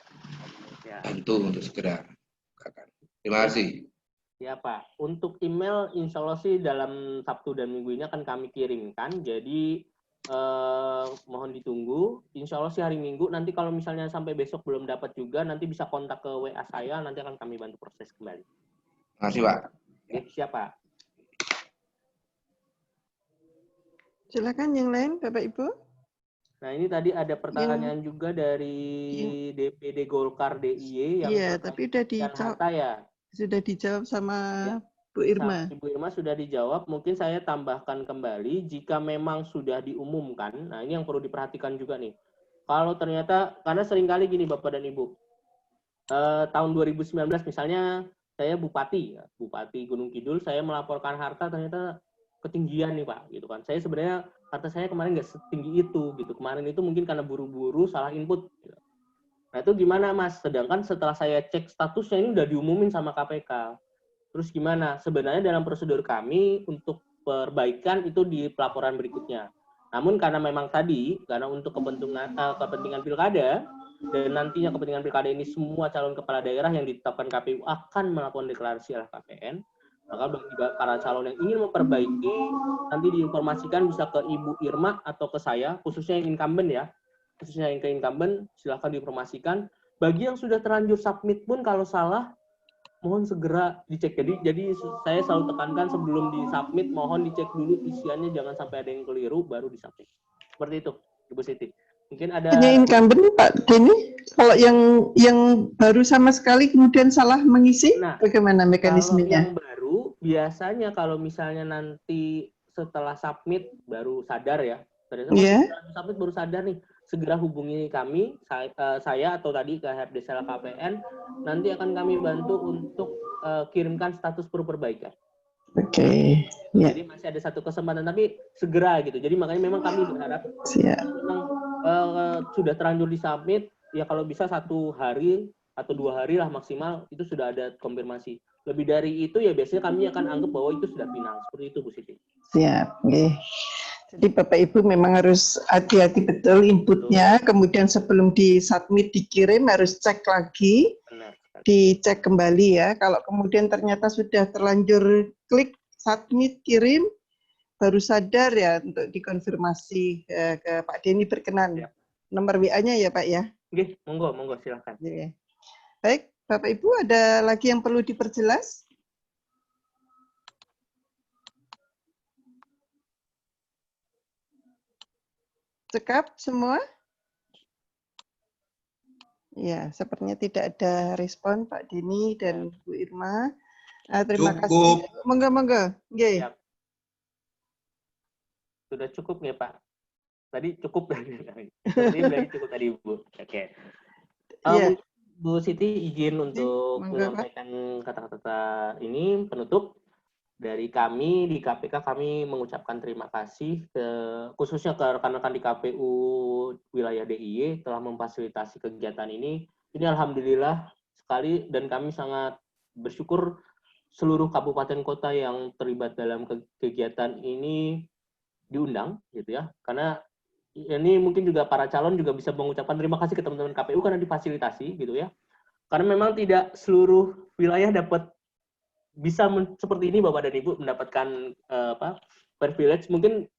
untuk segera. Terima kasih. Ya Pak, untuk email insya Allah sih dalam Sabtu dan Minggu ini akan kami kirimkan, jadi mohon ditunggu. Insya Allah sih hari Minggu, nanti kalau misalnya sampai besok belum dapat juga, nanti bisa kontak ke WA saya, nanti akan kami bantu proses kembali. Terima kasih Pak. Oke, siap Pak. Silakan yang lain Bapak Ibu. Nah ini tadi ada pertanyaan juga dari DPD Golkar DIY yang iya, tapi udah dijawab. Ya. Sudah dijawab sama ya. Bu Irma. Ibu Irma sudah dijawab, mungkin saya tambahkan kembali, jika memang sudah diumumkan, nah ini yang perlu diperhatikan juga nih. Kalau ternyata, karena seringkali gini Bapak dan Ibu, tahun 2019 misalnya saya Bupati Gunung Kidul, saya melaporkan harta ternyata ketinggian nih Pak, gitu kan. Saya sebenarnya kata saya kemarin nggak setinggi itu, gitu. Kemarin itu mungkin karena buru-buru salah input. Gitu. Nah itu gimana Mas? Sedangkan setelah saya cek statusnya ini udah diumumin sama KPK. Terus gimana? Sebenarnya dalam prosedur kami untuk perbaikan itu di pelaporan berikutnya. Namun karena memang tadi, karena untuk kepentingan pilkada, dan nantinya kepentingan pilkada ini semua calon kepala daerah yang ditetapkan KPU akan melakukan deklarasi LHKPN, maka bagi para calon yang ingin memperbaiki, nanti diinformasikan bisa ke Ibu Irma atau ke saya, khususnya yang incumbent ya, khususnya yang ke incumbent, silahkan diinformasikan. Bagi yang sudah terlanjur submit pun kalau salah, mohon segera dicek. Jadi saya selalu tekankan sebelum disubmit, mohon dicek dulu isiannya, jangan sampai ada yang keliru, baru disubmit. Seperti itu, Ibu Siti. Mungkin ada hanya incumbent Pak Denny, kalau yang baru sama sekali kemudian salah mengisi, bagaimana mekanismenya? Kalau yang baru biasanya kalau misalnya nanti setelah submit baru sadar ya, setelah submit baru sadar nih, segera hubungi kami, saya atau tadi ke Helpdesk KPN, nanti akan kami bantu untuk kirimkan status perbaikan. Oke. Jadi masih ada satu kesempatan, tapi segera gitu. Jadi makanya memang kami berharap memang sudah terlanjur disubmit, ya kalau bisa 1 hari atau 2 hari lah maksimal itu sudah ada konfirmasi. Lebih dari itu ya biasanya kami akan anggap bahwa itu sudah final. Seperti itu Bu Siti. Siap. Okay. Jadi Bapak Ibu memang harus hati-hati betul inputnya, kemudian sebelum disubmit dikirim harus cek lagi. Benar. Dicek kembali ya. Kalau kemudian ternyata sudah terlanjur klik submit kirim, baru sadar ya untuk dikonfirmasi ke Pak Denny berkenan. Ya. Nomor WA-nya ya Pak ya. Oke, monggo silakan. Oke. Baik, Bapak Ibu ada lagi yang perlu diperjelas? Cekap semua? Ya, sepertinya tidak ada respon Pak Denny dan Bu Irma. Terima kasih. Monggo. Siap. Sudah cukup ya Pak? Tadi cukup dari cukup tadi Bu. Oke. Bu Siti izin untuk menyampaikan kata-kata ini penutup. Dari kami di KPK kami mengucapkan terima kasih khususnya ke rekan-rekan di KPU wilayah DIY telah memfasilitasi kegiatan ini. Ini alhamdulillah sekali dan kami sangat bersyukur seluruh kabupaten kota yang terlibat dalam kegiatan ini diundang gitu ya. Karena ini mungkin juga para calon juga bisa mengucapkan terima kasih ke teman-teman KPU karena difasilitasi gitu ya. Karena memang tidak seluruh wilayah dapat bisa seperti ini Bapak dan Ibu mendapatkan privilege. Mungkin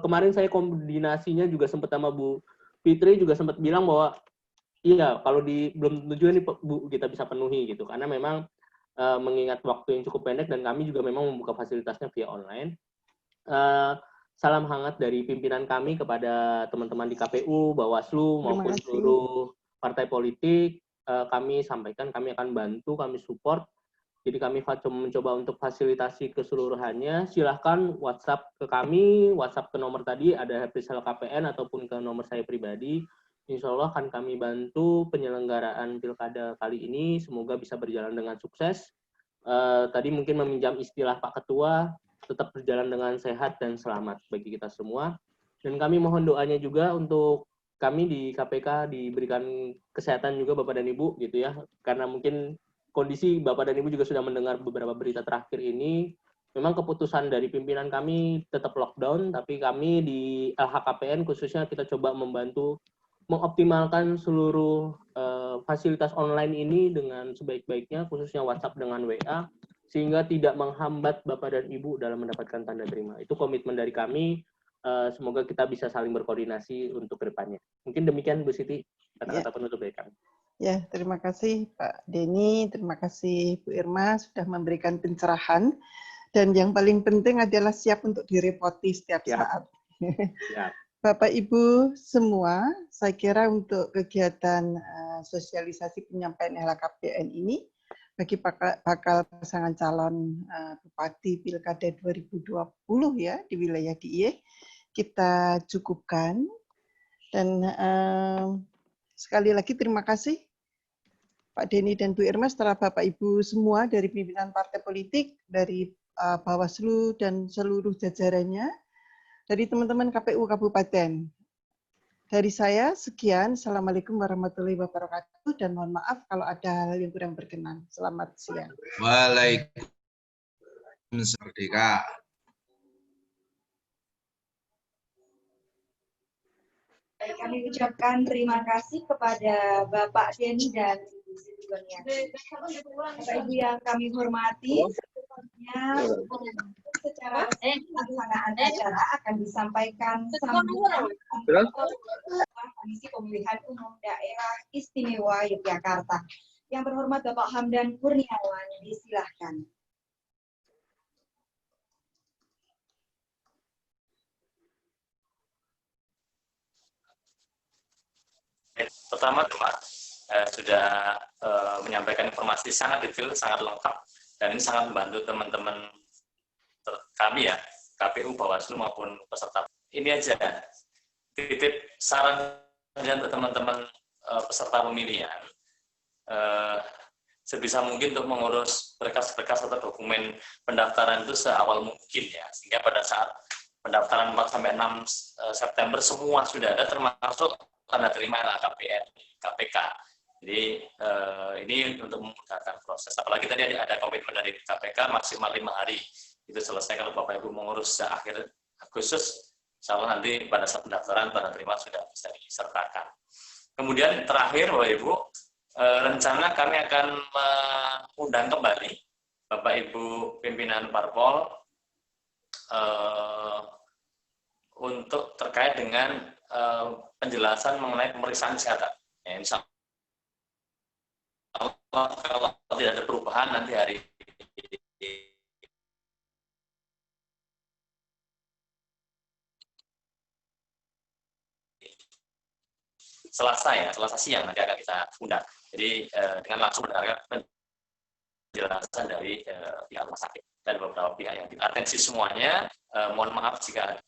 kemarin saya koordinasinya juga sempat sama Bu Fitri juga sempat bilang bahwa iya kalau belum tujuan nih Bu kita bisa penuhi gitu karena memang mengingat waktu yang cukup pendek dan kami juga memang membuka fasilitasnya via online. Salam hangat dari pimpinan kami kepada teman-teman di KPU, Bawaslu maupun seluruh partai politik. Kami sampaikan kami akan bantu, kami support. Jadi kami mencoba untuk fasilitasi keseluruhannya. Silahkan WhatsApp ke kami, WhatsApp ke nomor tadi, ada Helpdesk KPN ataupun ke nomor saya pribadi. Insya Allah akan kami bantu penyelenggaraan pilkada kali ini. Semoga bisa berjalan dengan sukses. Tadi mungkin meminjam istilah Pak Ketua, tetap berjalan dengan sehat dan selamat bagi kita semua. Dan kami mohon doanya juga untuk kami di KPK diberikan kesehatan juga Bapak dan Ibu gitu ya. Karena mungkin kondisi Bapak dan Ibu juga sudah mendengar beberapa berita terakhir ini, memang keputusan dari pimpinan kami tetap lockdown, tapi kami di LHKPN khususnya kita coba membantu mengoptimalkan seluruh fasilitas online ini dengan sebaik-baiknya, khususnya WhatsApp dengan WA, sehingga tidak menghambat Bapak dan Ibu dalam mendapatkan tanda terima. Itu komitmen dari kami, semoga kita bisa saling berkoordinasi untuk kedepannya. Mungkin demikian Bu Siti, kata-kata penutup dari kami. Ya, terima kasih Pak Denny, terima kasih Bu Irma sudah memberikan pencerahan dan yang paling penting adalah siap untuk direpoti setiap saat. Bapak Ibu semua, saya kira untuk kegiatan sosialisasi penyampaian LHKPN ini bagi bakal pasangan calon Bupati Pilkada 2020 ya di wilayah DIY kita cukupkan dan sekali lagi terima kasih Pak Denny dan Bu Irma, setelah Bapak Ibu semua dari pimpinan partai politik, dari Bawaslu dan seluruh jajarannya, dari teman-teman KPU Kabupaten. Dari saya, sekian. Assalamualaikum warahmatullahi wabarakatuh, dan mohon maaf kalau ada hal yang kurang berkenan. Selamat siang. Waalaikumsalam. Merdeka. Baik, kami ucapkan terima kasih kepada Bapak Denny dan Ibu Siti Gonian. Bapak Ibu yang kami hormati, selanjutnya secara pelaksanaan acara akan disampaikan sambutan Komisi Pemilihan Umum Daerah Istimewa Yogyakarta. Yang terhormat Bapak Hamdan Kurniawan, disilahkan. Pertama, Pak, sudah menyampaikan informasi sangat detail, sangat lengkap, dan ini sangat membantu teman-teman kami ya, KPU, Bawaslu maupun peserta. Ini aja titip saran untuk teman-teman peserta pemilihan. Sebisa mungkin untuk mengurus berkas-berkas atau dokumen pendaftaran itu seawal mungkin ya, sehingga pada saat pendaftaran 4-6 September semua sudah ada, termasuk tanda terima LHKPN, KPK. Jadi ini untuk memudahkan proses. Apalagi tadi ada komitmen dari KPK maksimal 5 hari itu selesai. Kalau Bapak Ibu mengurus akhir Agustus, insya Allah nanti pada saat pendaftaran tanda terima sudah bisa disertakan. Kemudian terakhir Bapak Ibu, rencana kami akan mengundang kembali Bapak Ibu pimpinan parpol untuk terkait dengan penjelasan mengenai pemeriksaan kesehatan. Ya, insya Allah kalau tidak ada perubahan nanti hari Selasa siang nanti akan kita undang. Jadi dengan langsung mendengarkan penjelasan dari pihak rumah sakit dan beberapa pihak yang atensi semuanya. Mohon maaf jika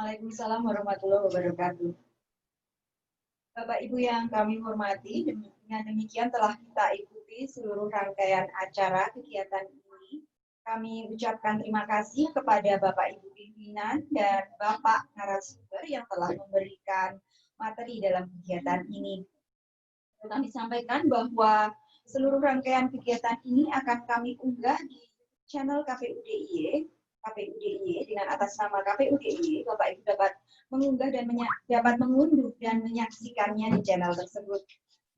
Waalaikumsalam warahmatullahi wabarakatuh. Bapak Ibu yang kami hormati, dengan demikian telah kita ikuti seluruh rangkaian acara kegiatan ini. Kami ucapkan terima kasih kepada Bapak Ibu pimpinan dan Bapak narasumber yang telah memberikan materi dalam kegiatan ini. Kami sampaikan bahwa seluruh rangkaian kegiatan ini akan kami unggah di channel KPU DIY dengan atas nama KPU DIY. Bapak Ibu dapat mengunggah dan dapat mengunduh dan menyaksikannya di channel tersebut.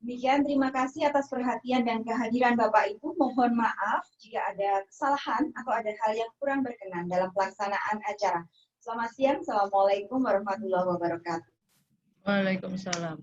Demikian, terima kasih atas perhatian dan kehadiran Bapak Ibu. Mohon maaf jika ada kesalahan atau ada hal yang kurang berkenan dalam pelaksanaan acara. Selamat siang, Assalamualaikum warahmatullahi wabarakatuh. Waalaikumsalam.